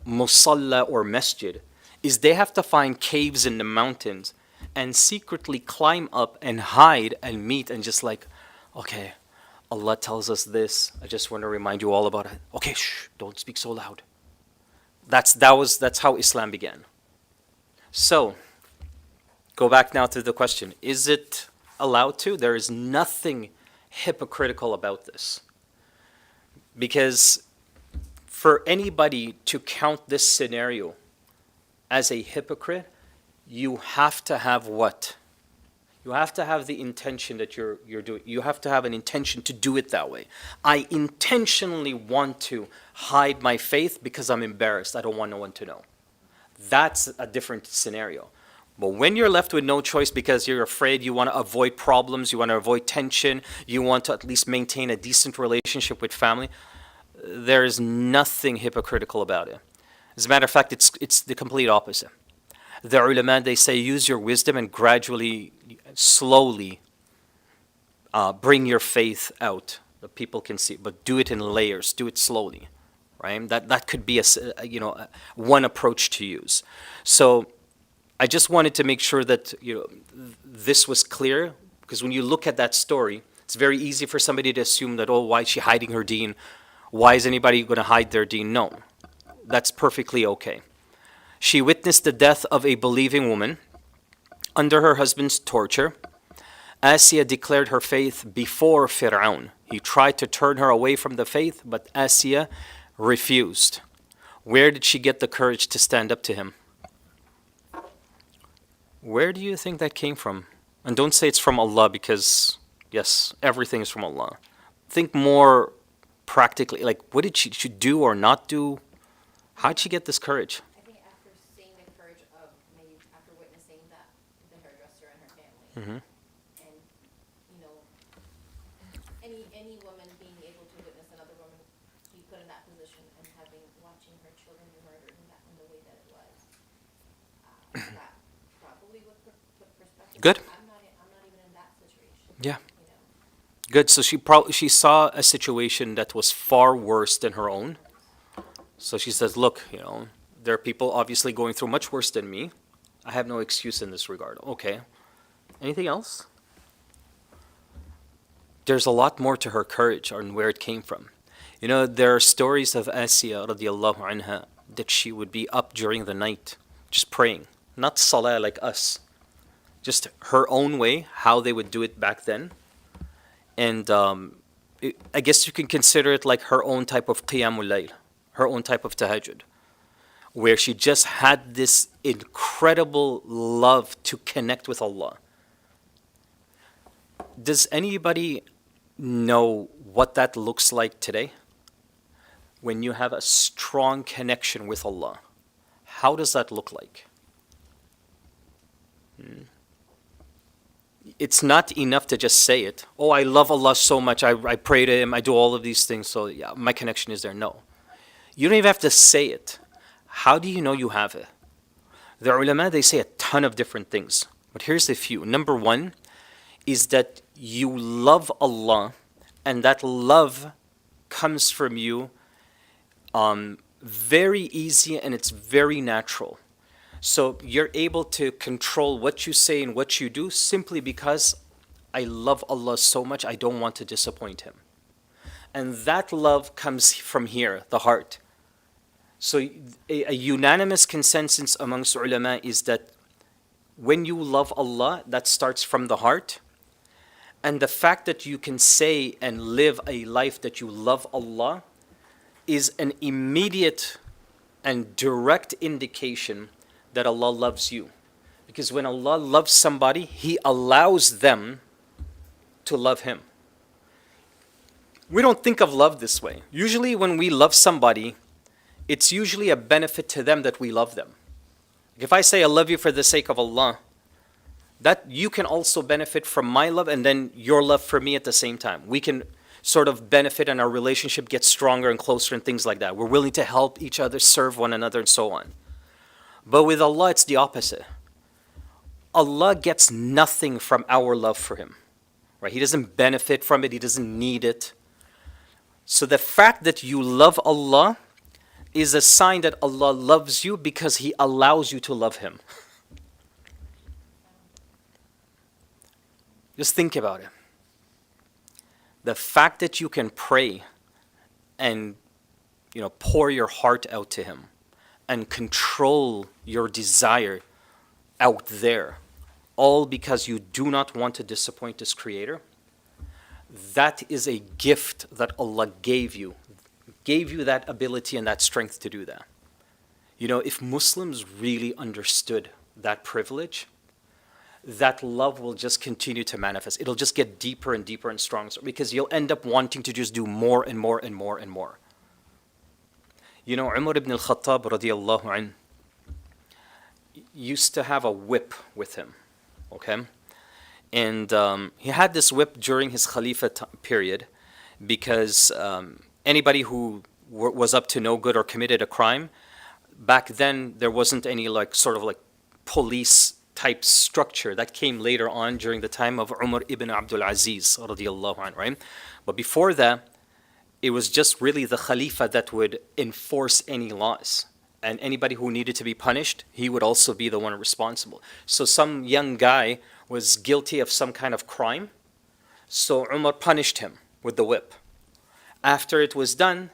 musalla or masjid is they have to find caves in the mountains and secretly climb up and hide and meet and just like, okay, Allah tells us this. I just want to remind you all about it. Okay, shh, don't speak so loud. That's how Islam began. So, go back now to the question. Is it allowed to? There is nothing hypocritical about this. Because for anybody to count this scenario as a hypocrite, you have to have what? You have to have the intention that you're doing. You have to have an intention to do it that way. I intentionally want to hide my faith because I'm embarrassed. I don't want no one to know. That's a different scenario. But when you're left with no choice because you're afraid, you want to avoid problems, you want to avoid tension, you want to at least maintain a decent relationship with family, there is nothing hypocritical about it. As a matter of fact, it's the complete opposite. The ulama, they say, use your wisdom and gradually, slowly bring your faith out that people can see. But do it in layers. Do it slowly, right? That could be one approach to use. So I just wanted to make sure that this was clear, because when you look at that story, it's very easy for somebody to assume that, oh, why is she hiding her deen? Why is anybody going to hide their deen? No, that's perfectly okay. She witnessed the death of a believing woman under her husband's torture. Asiya declared her faith before Fir'aun. He tried to turn her away from the faith, but Asiya refused. Where did she get the courage to stand up to him? Where do you think that came from? And don't say it's from Allah, because, yes, everything is from Allah. Think more practically, like, what did she do or not do? How did she get this courage? I think after seeing the courage of, maybe after witnessing that, the hairdresser and her family, Mm-hmm. and, any woman being able to witness another woman be put in that position and watching her children be murdered in the way that it was, that probably would put perspective. Good. I'm not even in that situation. Yeah. Good. So she saw a situation that was far worse than her own. So she says, look, there are people obviously going through much worse than me. I have no excuse in this regard. Okay. Anything else? There's a lot more to her courage and where it came from. There are stories of Asiya radiallahu anha that she would be up during the night just praying. Not salah like us. Just her own way, how they would do it back then. And I guess you can consider it like her own type of qiyamul layl, her own type of tahajjud, where she just had this incredible love to connect with Allah. Does anybody know what that looks like today? When you have a strong connection with Allah, how does that look like? It's not enough to just say it. Oh, I love Allah so much. I pray to Him. I do all of these things. So yeah, my connection is there. No. You don't even have to say it. How do you know you have it? The ulama, they say a ton of different things. But here's a few. Number one is that you love Allah, and that love comes from you very easy, and it's very natural. So you're able to control what you say and what you do simply because I love Allah so much, I don't want to disappoint Him. And that love comes from here, the heart. So a unanimous consensus amongst ulama is that when you love Allah, that starts from the heart. And the fact that you can say and live a life that you love Allah is an immediate and direct indication that Allah loves you. Because when Allah loves somebody, He allows them to love Him. We don't think of love this way. Usually when we love somebody, it's usually a benefit to them that we love them. If I say I love you for the sake of Allah, that you can also benefit from my love and then your love for me at the same time. We can sort of benefit and our relationship gets stronger and closer and things like that. We're willing to help each other, serve one another, and so on. But with Allah, it's the opposite. Allah gets nothing from our love for Him. Right? He doesn't benefit from it. He doesn't need it. So the fact that you love Allah is a sign that Allah loves you because He allows you to love Him. Just think about it. The fact that you can pray and pour your heart out to Him and control your desire out there, all because you do not want to disappoint His Creator, that is a gift that Allah gave you that ability and that strength to do that. If Muslims really understood that privilege, that love will just continue to manifest. It'll just get deeper and deeper and stronger because you'll end up wanting to just do more and more and more and more. Umar ibn al-Khattab radiallahu anhu used to have a whip with him, okay? And he had this whip during his Khalifa period because anybody who was up to no good or committed a crime, back then there wasn't any police type structure that came later on during the time of Umar ibn Abdul Aziz radiallahu anhu, right? But before that, it was just really the Khalifa that would enforce any laws. And anybody who needed to be punished, he would also be the one responsible. So some young guy was guilty of some kind of crime, so Umar punished him with the whip. After it was done,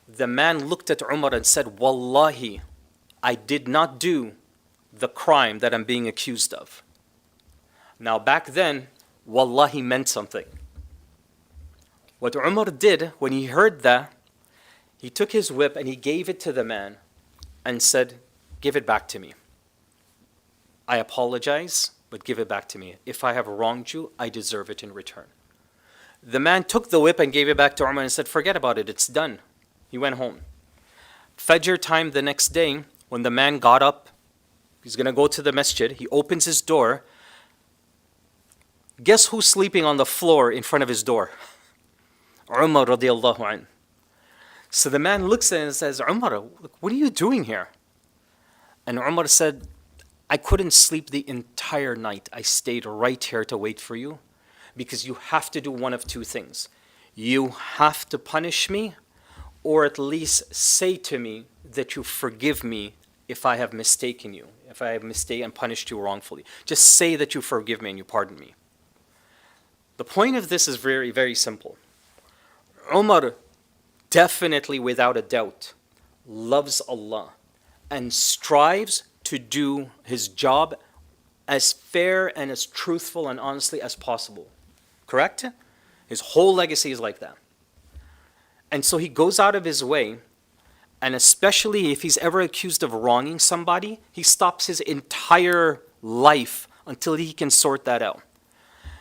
the man looked at Umar and said, "Wallahi, I did not do the crime that I'm being accused of." Now back then, Wallahi meant something. What Umar did when he heard that, he took his whip and he gave it to the man and said, "Give it back to me. I apologize, but give it back to me. If I have wronged you, I deserve it in return." The man took the whip and gave it back to Umar and said, "Forget about it, it's done." He went home. Fajr time the next day, when the man got up, he's going to go to the masjid, he opens his door. Guess who's sleeping on the floor in front of his door? Umar radiallahu anhu. So the man looks at him and says, "Umar, what are you doing here?" And Umar said, "I couldn't sleep the entire night. I stayed right here to wait for you because you have to do one of two things. You have to punish me, or at least say to me that you forgive me if I have mistaken you, if I have mistaken and punished you wrongfully. Just say that you forgive me and you pardon me." The point of this is very, very simple. Umar, definitely without a doubt, loves Allah and strives to do his job as fair and as truthful and honestly as possible. Correct? His whole legacy is like that. And so he goes out of his way, and especially if he's ever accused of wronging somebody, he stops his entire life until he can sort that out.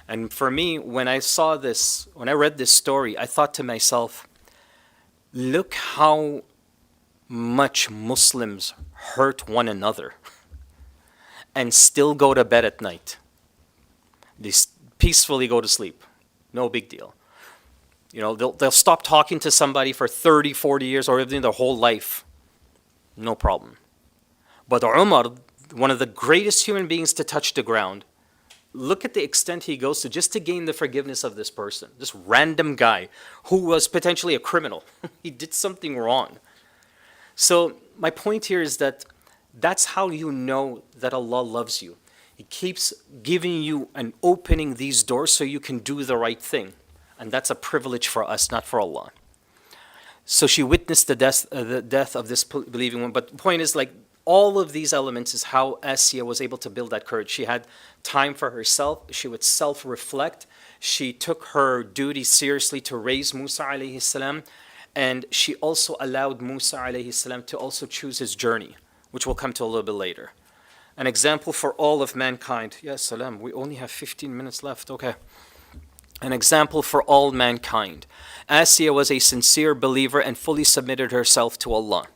And for me, when I read this story, I thought to myself, look how much Muslims hurt one another and still go to bed at night. They peacefully go to sleep. No big deal. They'll stop talking to somebody for 30, 40 years or even their whole life. No problem. But Umar, one of the greatest human beings to touch the ground, look at the extent he goes to just to gain the forgiveness of this person, this random guy who was potentially a criminal. He did something wrong. So my point here is that that's how you know that Allah loves you. He keeps giving you and opening these doors so you can do the right thing. And that's a privilege for us, not for Allah. So she witnessed the death of this believing woman. But the point is, all of these elements is how Asiya was able to build that courage. She had time for herself. She would self-reflect. She took her duty seriously to raise Musa alayhi salam. And she also allowed Musa alayhi salam to also choose his journey, which we'll come to a little bit later. An example for all of mankind. Yes, salam. We only have 15 minutes left. Okay. An example for all mankind. Asiya was a sincere believer and fully submitted herself to Allah.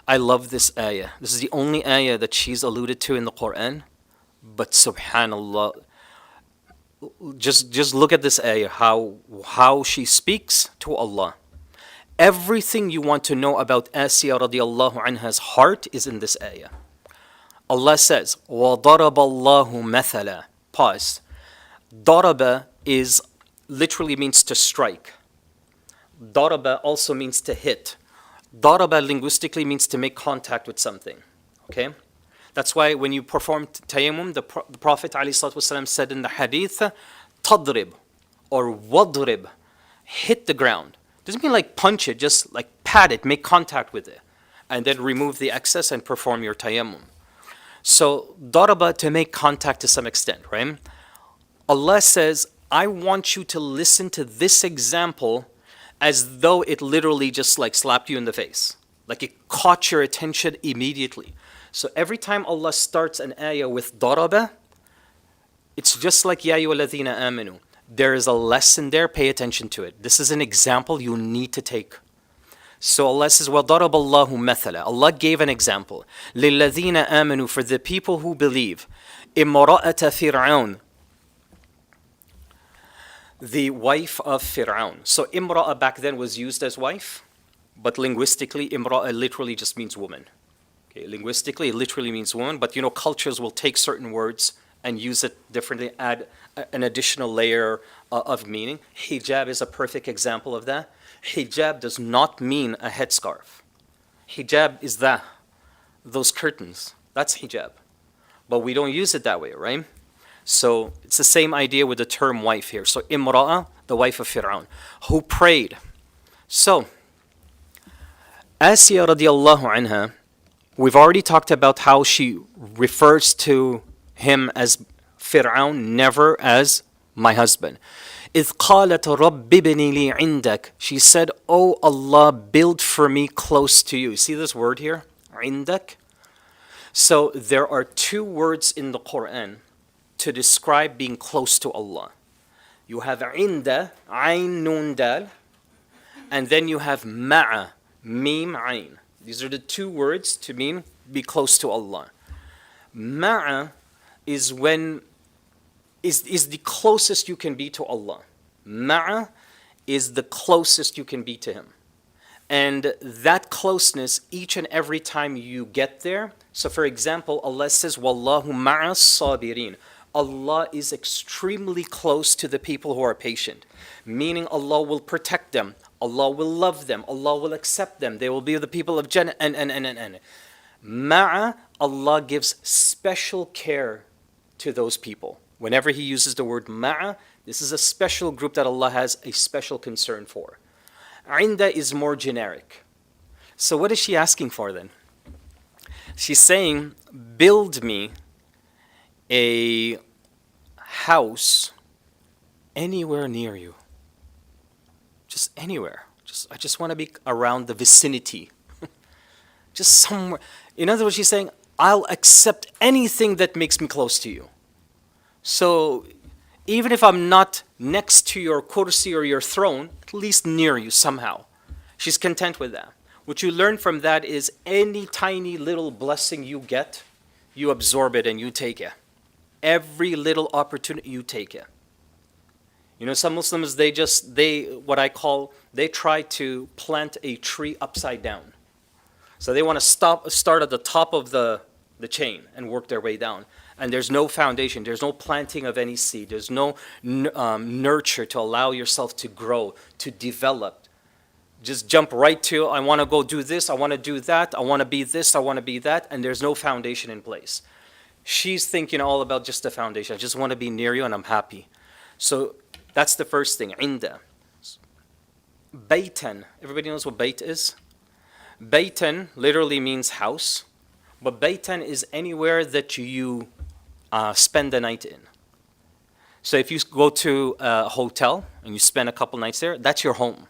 I love this ayah. This is the only ayah that she's alluded to in the Qur'an. But subhanallah, just look at this ayah, how she speaks to Allah. Everything you want to know about Asiya radiallahu anha's heart is in this ayah. Allah says, وَضَرَبَ اللَّهُ مَثَلًا. Pause. Daraba is literally means to strike. Daraba also means to hit. Daraba linguistically means to make contact with something. Okay? That's why when you perform tayammum, the Prophet ﷺ said in the hadith, tadrib or wadrib, hit the ground. Doesn't mean like punch it, just like pat it, make contact with it, and then remove the excess and perform your tayammum. So daraba, to make contact to some extent, right? Allah says, I want you to listen to this example as though it literally just like slapped you in the face. Like it caught your attention immediately. So every time Allah starts an ayah with daraba, it's just like Ya ayyuhalladhina amanu. There is a lesson there, pay attention to it. This is an example you need to take. So Allah says, وَضَرَبَ اللَّهُ مَثَلًا. Allah gave an example. لِلَّذِينَ آمَنُوا, for the people who believe. إِمْرَأَةَ فِرْعَوْنَ, the wife of Fir'aun. So imra'a back then was used as wife, but linguistically, imra'a literally just means woman. Okay, linguistically, it literally means woman, but cultures will take certain words and use it differently, add an additional layer of meaning. Hijab is a perfect example of that. Hijab does not mean a headscarf. Hijab is those curtains. That's hijab. But we don't use it that way, right? So it's the same idea with the term wife here. So imra'a, the wife of Fir'aun, who prayed. So Asiya radiallahu anha, we've already talked about how she refers to him as Fir'aun, never as my husband. إِذْ قَالَتْ رَبِّ بِنِي لِي عِنْدَكَ. She said, Oh Allah, build for me close to you. See this word here? عِنْدَكَ. So there are two words in the Qur'an to describe being close to Allah. You have عِنْدَ, عَيْن نُون دال, and then you have ma'a, mim ayn. These are the two words to mean be close to Allah. Ma'a is the closest you can be to Allah. Ma'a is the closest you can be to Him. And that closeness, each and every time you get there. So for example, Allah says, Wallahu ma'a sabirin. Allah is extremely close to the people who are patient. Meaning Allah will protect them. Allah will love them. Allah will accept them. They will be the people of Jannah and. Ma'a, Allah gives special care to those people. Whenever He uses the word ma'a, this is a special group that Allah has a special concern for. Inda is more generic. So what is she asking for then? She's saying, build me a house anywhere near you. Just anywhere. I just want to be around the vicinity. Just somewhere. In other words, she's saying, I'll accept anything that makes me close to you. So even if I'm not next to your kursi or your throne, at least near you somehow. She's content with that. What you learn from that is any tiny little blessing you get, you absorb it and you take it. Every little opportunity, you take it. Some Muslims, they try to plant a tree upside down. So they want to start at the top of the chain and work their way down. And there's no foundation, there's no planting of any seed, there's no nurture to allow yourself to grow, to develop. Just jump right to, I want to go do this, I want to do that, I want to be this, I want to be that, and there's no foundation in place. She's thinking all about just the foundation. I just want to be near you and I'm happy. So that's the first thing, inda. Baytan, everybody knows what bayt is? Baytan literally means house, but baytan is anywhere that you spend the night in. So if you go to a hotel and you spend a couple nights there, that's your home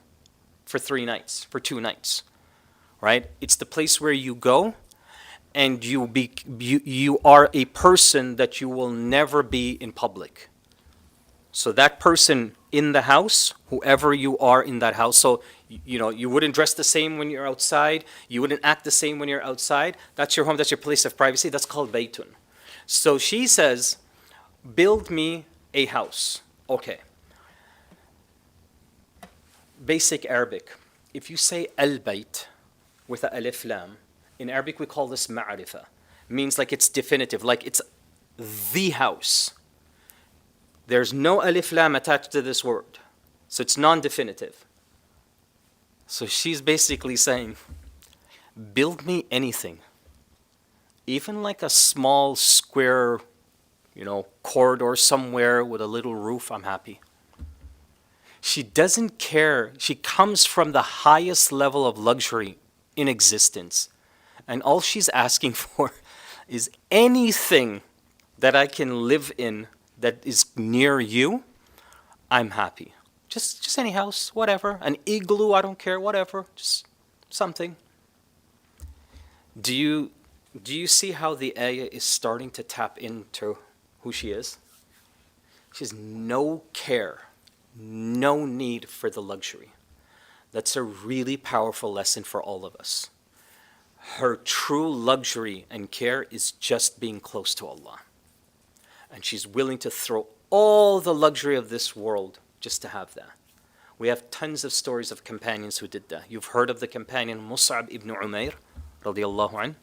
for 3 nights, for 2 nights, right? It's the place where you go and you are a person that you will never be in public. So that person in the house, whoever you are in that house, so you wouldn't dress the same when you're outside, you wouldn't act the same when you're outside. That's your home, that's your place of privacy, that's called baytun. So she says, build me a house. Okay. Basic Arabic. If you say al-bayt with a alif lam, in Arabic we call this ma'arifa. means like it's definitive, like it's the house. There's no alif lam attached to this word. So it's non-definitive. So she's basically saying, build me anything. Even like a small square, corridor somewhere with a little roof, I'm happy. She doesn't care. She comes from the highest level of luxury in existence. And all she's asking for is anything that I can live in that is near you, I'm happy. Just any house, whatever. An igloo, I don't care, whatever. Just something. Do you see how the ayah is starting to tap into who she is? She has no care, no need for the luxury. That's a really powerful lesson for all of us. Her true luxury and care is just being close to Allah. And she's willing to throw all the luxury of this world just to have that. We have tons of stories of companions who did that. You've heard of the companion Mus'ab ibn Umair, radiyallahu anh.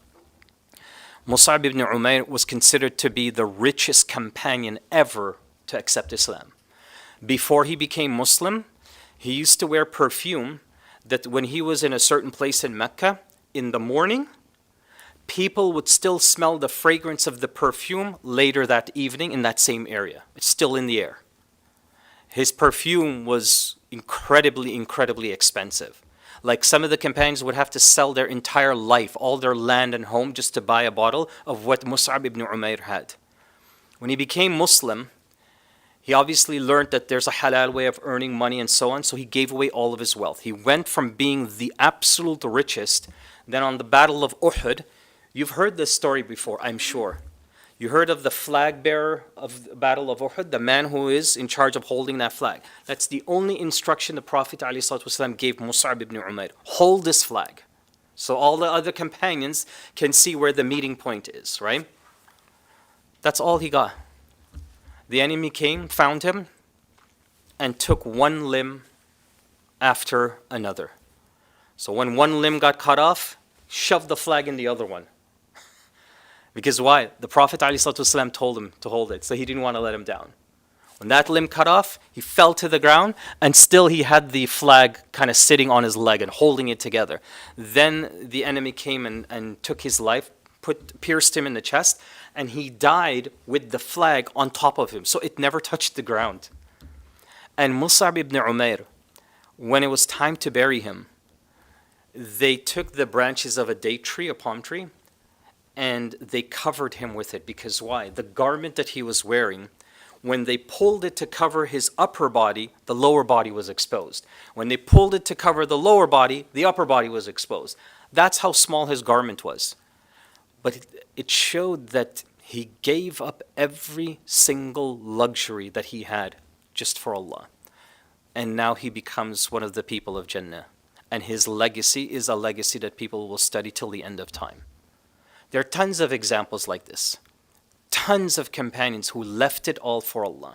Mus'ab ibn Umair was considered to be the richest companion ever to accept Islam. Before he became Muslim, he used to wear perfume that when he was in a certain place in Mecca, in the morning, people would still smell the fragrance of the perfume later that evening in that same area. It's still in the air. His perfume was incredibly, incredibly expensive. Like some of the companions would have to sell their entire life, all their land and home, just to buy a bottle of what Mus'ab ibn Umair had. When he became Muslim, he obviously learned that there's a halal way of earning money and so on, so he gave away all of his wealth. He went from being the absolute richest, then on the Battle of Uhud, you've heard this story before, I'm sure. You heard of the flag bearer of the Battle of Uhud, the man who is in charge of holding that flag. That's the only instruction the Prophet ﷺ gave Mus'ab ibn Umair. Hold this flag. So all the other companions can see where the meeting point is, right? That's all he got. The enemy came, found him, and took one limb after another. So when one limb got cut off, shoved the flag in the other one. Because why? The Prophet ﷺ told him to hold it, so he didn't want to let him down. When that limb cut off, he fell to the ground, and still he had the flag kind of sitting on his leg and holding it together. Then the enemy came and took his life, pierced him in the chest, and he died with the flag on top of him, so it never touched the ground. And Mus'ab ibn Umair, when it was time to bury him, they took the branches of a date tree, a palm tree, and they covered him with it. Because why? The garment that he was wearing, when they pulled it to cover his upper body, the lower body was exposed. When they pulled it to cover the lower body, the upper body was exposed. That's how small his garment was. But it showed that he gave up every single luxury that he had just for Allah. And now he becomes one of the people of Jannah. And his legacy is a legacy that people will study till the end of time. There are tons of examples like this. Tons of companions who left it all for Allah.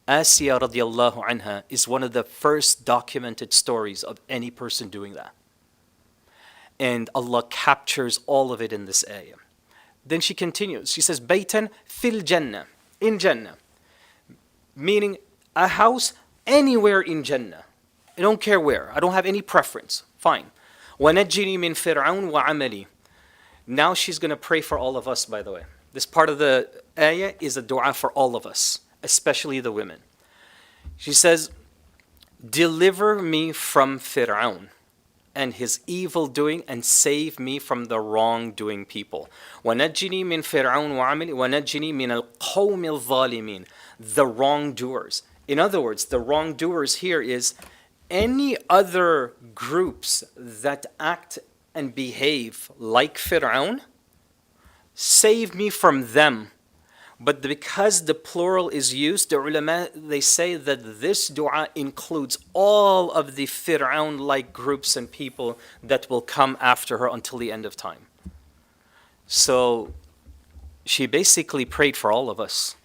Asiya radiallahu anha is one of the first documented stories of any person doing that. And Allah captures all of it in this ayah. Then she continues. She says, Baytan fil Jannah, in Jannah. Meaning a house anywhere in Jannah. I don't care where. I don't have any preference. Fine. وَنَجِّنِي مِنْ فِرْعَوْنَ وَعَمَلِي. Now she's going to pray for all of us, by the way. This part of the ayah is a dua for all of us, especially the women. She says, deliver me from Fir'aun and his evil doing, and save me from the wrongdoing people. وَنَجِّنِي مِنْ فِرْعَوْنَ وَعَمَلِي وَنَجِّنِي مِنَ الْقَوْمِ الظَّالِمِينَ. The wrongdoers. In other words, the wrongdoers here is any other groups that act and behave like Fir'aun, save me from them. But because the plural is used, the ulama, they say that this dua includes all of the Fir'aun-like groups and people that will come after her until the end of time. So she basically prayed for all of us.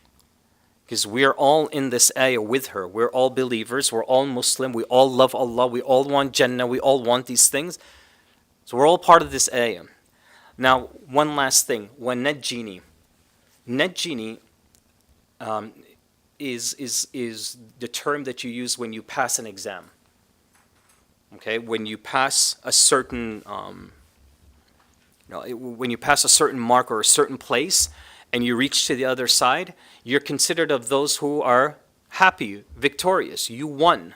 Because we're all in this ayah with her. We're all believers. We're all Muslim. We all love Allah. We all want Jannah. We all want these things. So we're all part of this ayah. Now, one last thing. وَنَجِّنِي. Najini is the term that you use when you pass an exam. Okay, when you pass a certain when you pass a certain mark or a certain place, and you reach to the other side, you're considered of those who are happy, victorious. You won.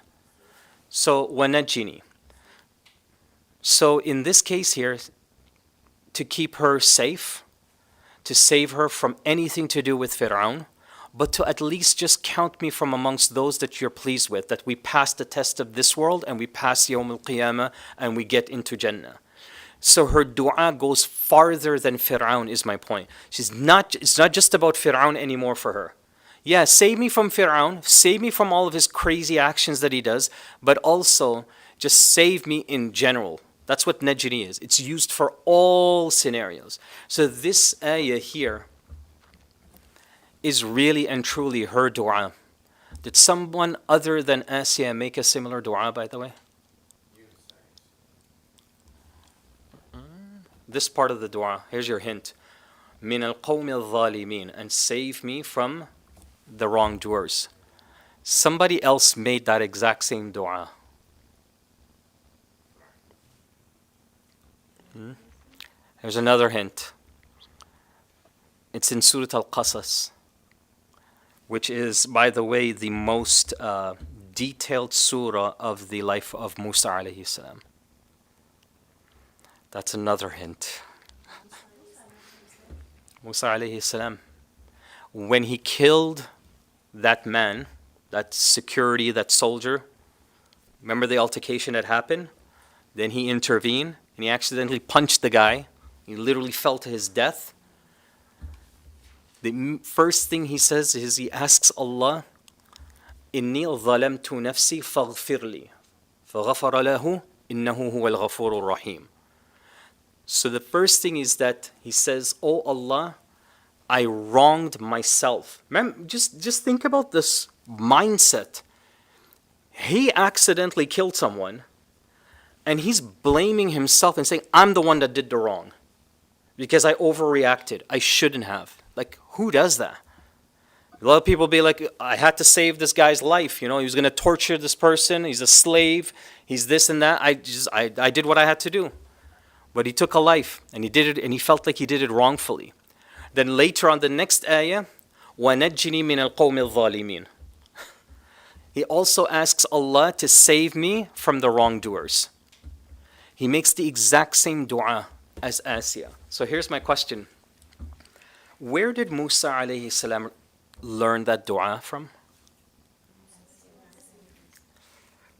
So wanajini. So in this case here, to keep her safe, to save her from anything to do with Fir'aun, but to at least just count me from amongst those that you're pleased with, that we pass the test of this world and we pass Yawm al-Qiyamah and we get into Jannah. So her dua goes farther than Fir'aun is my point. It's not just about Fir'aun anymore for her. Yeah, save me from Fir'aun, save me from all of his crazy actions that he does, but also just save me in general. That's what Najini is. It's used for all scenarios. So this ayah here is really and truly her dua. Did someone other than Asya make a similar dua, by the way? This part of the dua, here's your hint. Min al-qawmi al-zalimin, and save me from the wrongdoers. Somebody else made that exact same dua. Here's another hint. It's in Surah Al-Qasas, which is, by the way, the most detailed surah of the life of Musa alayhi salam. That's another hint. Musa alayhi salam, when he killed that man, that security, that soldier, remember the altercation that happened? Then he intervened and he accidentally punched the guy. He literally fell to his death. The first thing he says is he asks Allah, إِنِّي ظَلَمْتُ نَفْسِي فَاغْفِرْ لِي فَغَفَرَ لَهُ إِنَّهُ هُوَ الْغَفُورُ الرَّحِيمُ. So the first thing is that he says, Oh Allah, I wronged myself. Man, just think about this mindset. He accidentally killed someone and he's blaming himself and saying, I'm the one that did the wrong because I overreacted. I shouldn't have. Like, who does that? A lot of people be like, I had to save this guy's life. He was going to torture this person. He's a slave. He's this and that. I did what I had to do. But he took a life and he did it and he felt like he did it wrongfully. Then later on the next ayah, وَنَجِّنِي مِنَ الْقَوْمِ الظَّالِمِينَ. He also asks Allah to save me from the wrongdoers. He makes the exact same dua as Asya. So here's my question. Where did Musa alayhi salam learn that dua from?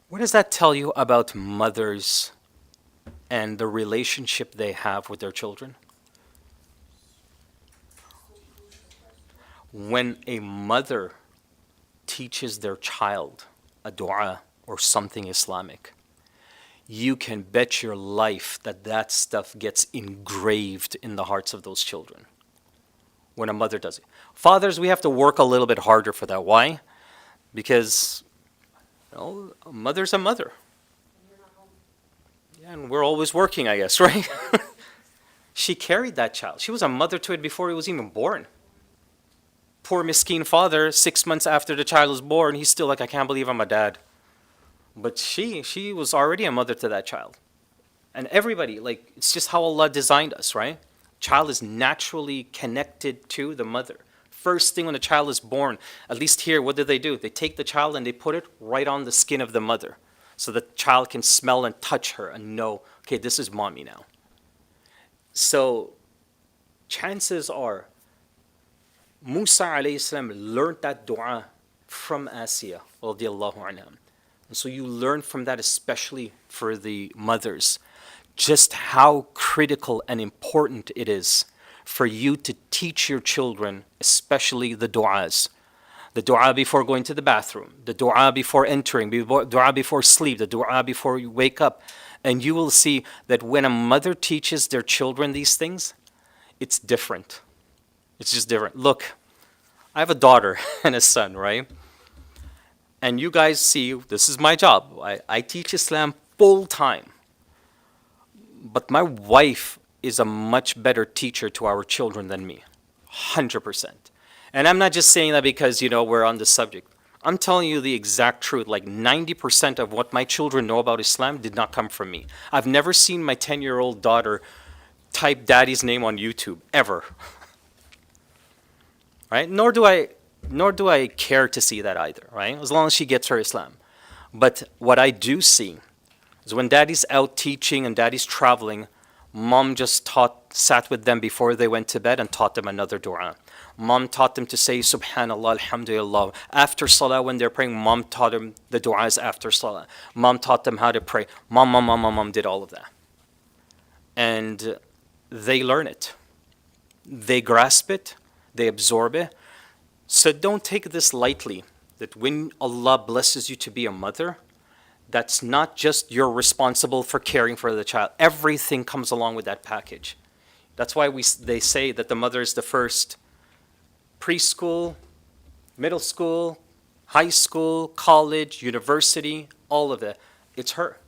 What does that tell you about mothers and the relationship they have with their children? When a mother teaches their child a dua or something Islamic, you can bet your life that that stuff gets engraved in the hearts of those children. When a mother does it. Fathers, we have to work a little bit harder for that. Why? Because a mother's a mother. Yeah, and we're always working, I guess, right? She carried that child. She was a mother to it before he was even born. Poor miskin father, 6 months after the child was born, he's still like, I can't believe I'm a dad. But she was already a mother to that child. And everybody, like, it's just how Allah designed us, right? Child is naturally connected to the mother. First thing when a child is born, at least here, what do? They take the child and they put it right on the skin of the mother. So the child can smell and touch her and know, okay, this is mommy now. So chances are, Musa alayhi salam learned that dua from Asya radiallahu anha. And so you learn from that, especially for the mothers, just how critical and important it is for you to teach your children, especially the du'as. The dua before going to the bathroom, the dua before entering, the dua before sleep, the dua before you wake up. And you will see that when a mother teaches their children these things, it's different. It's just different. Look, I have a daughter and a son, right? And you guys see, this is my job. I teach Islam full time. But my wife is a much better teacher to our children than me. 100%. And I'm not just saying that because, we're on the subject. I'm telling you the exact truth. Like 90% of what my children know about Islam did not come from me. I've never seen my 10-year-old daughter type daddy's name on YouTube, ever. Right? Nor do I care to see that either, right? As long as she gets her Islam. But what I do see is when daddy's out teaching and daddy's traveling, mom just sat with them before they went to bed and taught them another dua. Mom taught them to say Subhanallah, Alhamdulillah. After Salah, when they're praying, mom taught them the du'as after Salah. Mom taught them how to pray. Mom did all of that. And they learn it. They grasp it. They absorb it. So don't take this lightly, that when Allah blesses you to be a mother, that's not just you're responsible for caring for the child. Everything comes along with that package. That's why they say that the mother is the first preschool, middle school, high school, college, university, all of it. It's her.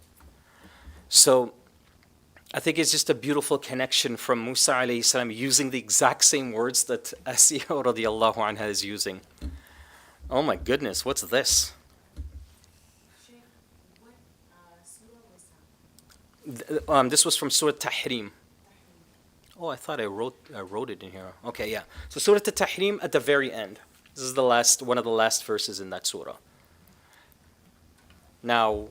So I think it's just a beautiful connection from Musa alayhi salam using the exact same words that Asiya radiallahu anha is using. Oh my goodness, what's this? Shaykh, what surah was that? This was from Surah Tahrim. Oh, I thought I wrote it in here. Okay, yeah. So Surah Tahrim at the very end. This is one of the last verses in that surah. Now,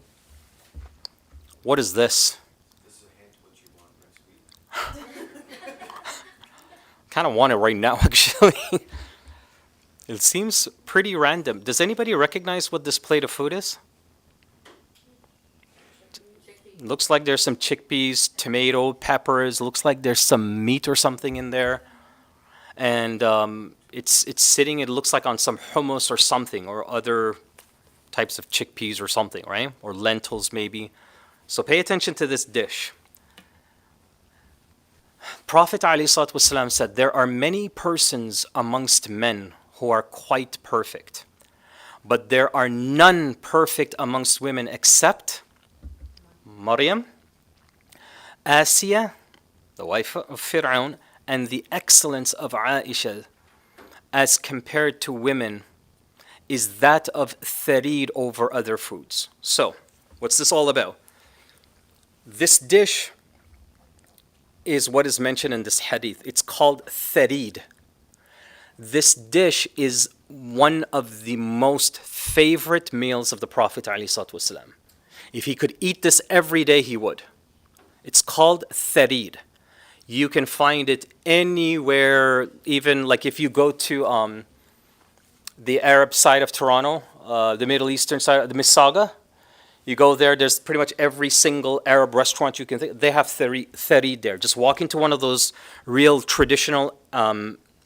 what is this? This is a hint what you want next week. Kind of want it right now, actually. It seems pretty random. Does anybody recognize what this plate of food is? Looks like there's some chickpeas, tomato, peppers. Looks like there's some meat or something in there. And it's sitting, it looks like on some hummus or something, or other types of chickpeas or something, right? Or lentils maybe. So pay attention to this dish. Prophet ﷺ said, there are many persons amongst men who are quite perfect, but there are none perfect amongst women except Maryam, Asiya, the wife of Fir'aun, and the excellence of Aisha as compared to women is that of tharid over other foods. So, what's this all about? This dish is what is mentioned in this hadith. It's called tharid. This dish is one of the most favorite meals of the Prophet ﷺ. If he could eat this every day, he would. It's called tharid. You can find it anywhere, even like if you go to the Arab side of Toronto, the Middle Eastern side, the Mississauga. You go there, there's pretty much every single Arab restaurant you can think. They have tharid there. Just walk into one of those real traditional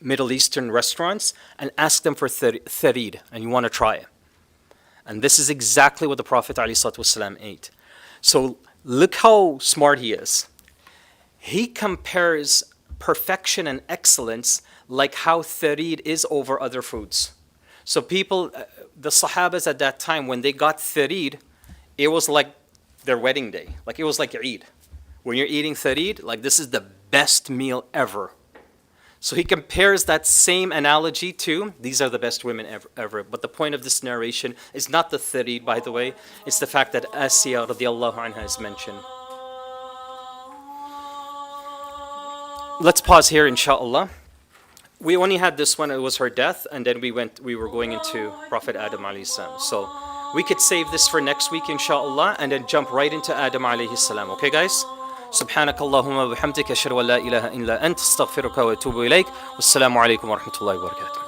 Middle Eastern restaurants and ask them for tharid, and you want to try it. And this is exactly what the Prophet ﷺ ate. So look how smart he is. He compares perfection and excellence like how tharid is over other foods. So people, the Sahabas at that time, when they got tharid, it was like their wedding day. Like it was like Eid. When you're eating tharid, like this is the best meal ever. So he compares that same analogy to, these are the best women ever. But the point of this narration is not the tharid, by the way. It's the fact that Asiya radiallahu anha is mentioned. Let's pause here, inshallah. We only had this one, it was her death, and then we were going into Prophet Adam alayhi salam. So we could save this for next week, inshallah, and then jump right into Adam alayhi salam. Okay, guys? سبحانك اللهم وبحمدك أشهد أن لا إله إلا أنت أستغفرك وأتوب إليك والسلام عليكم ورحمة الله وبركاته.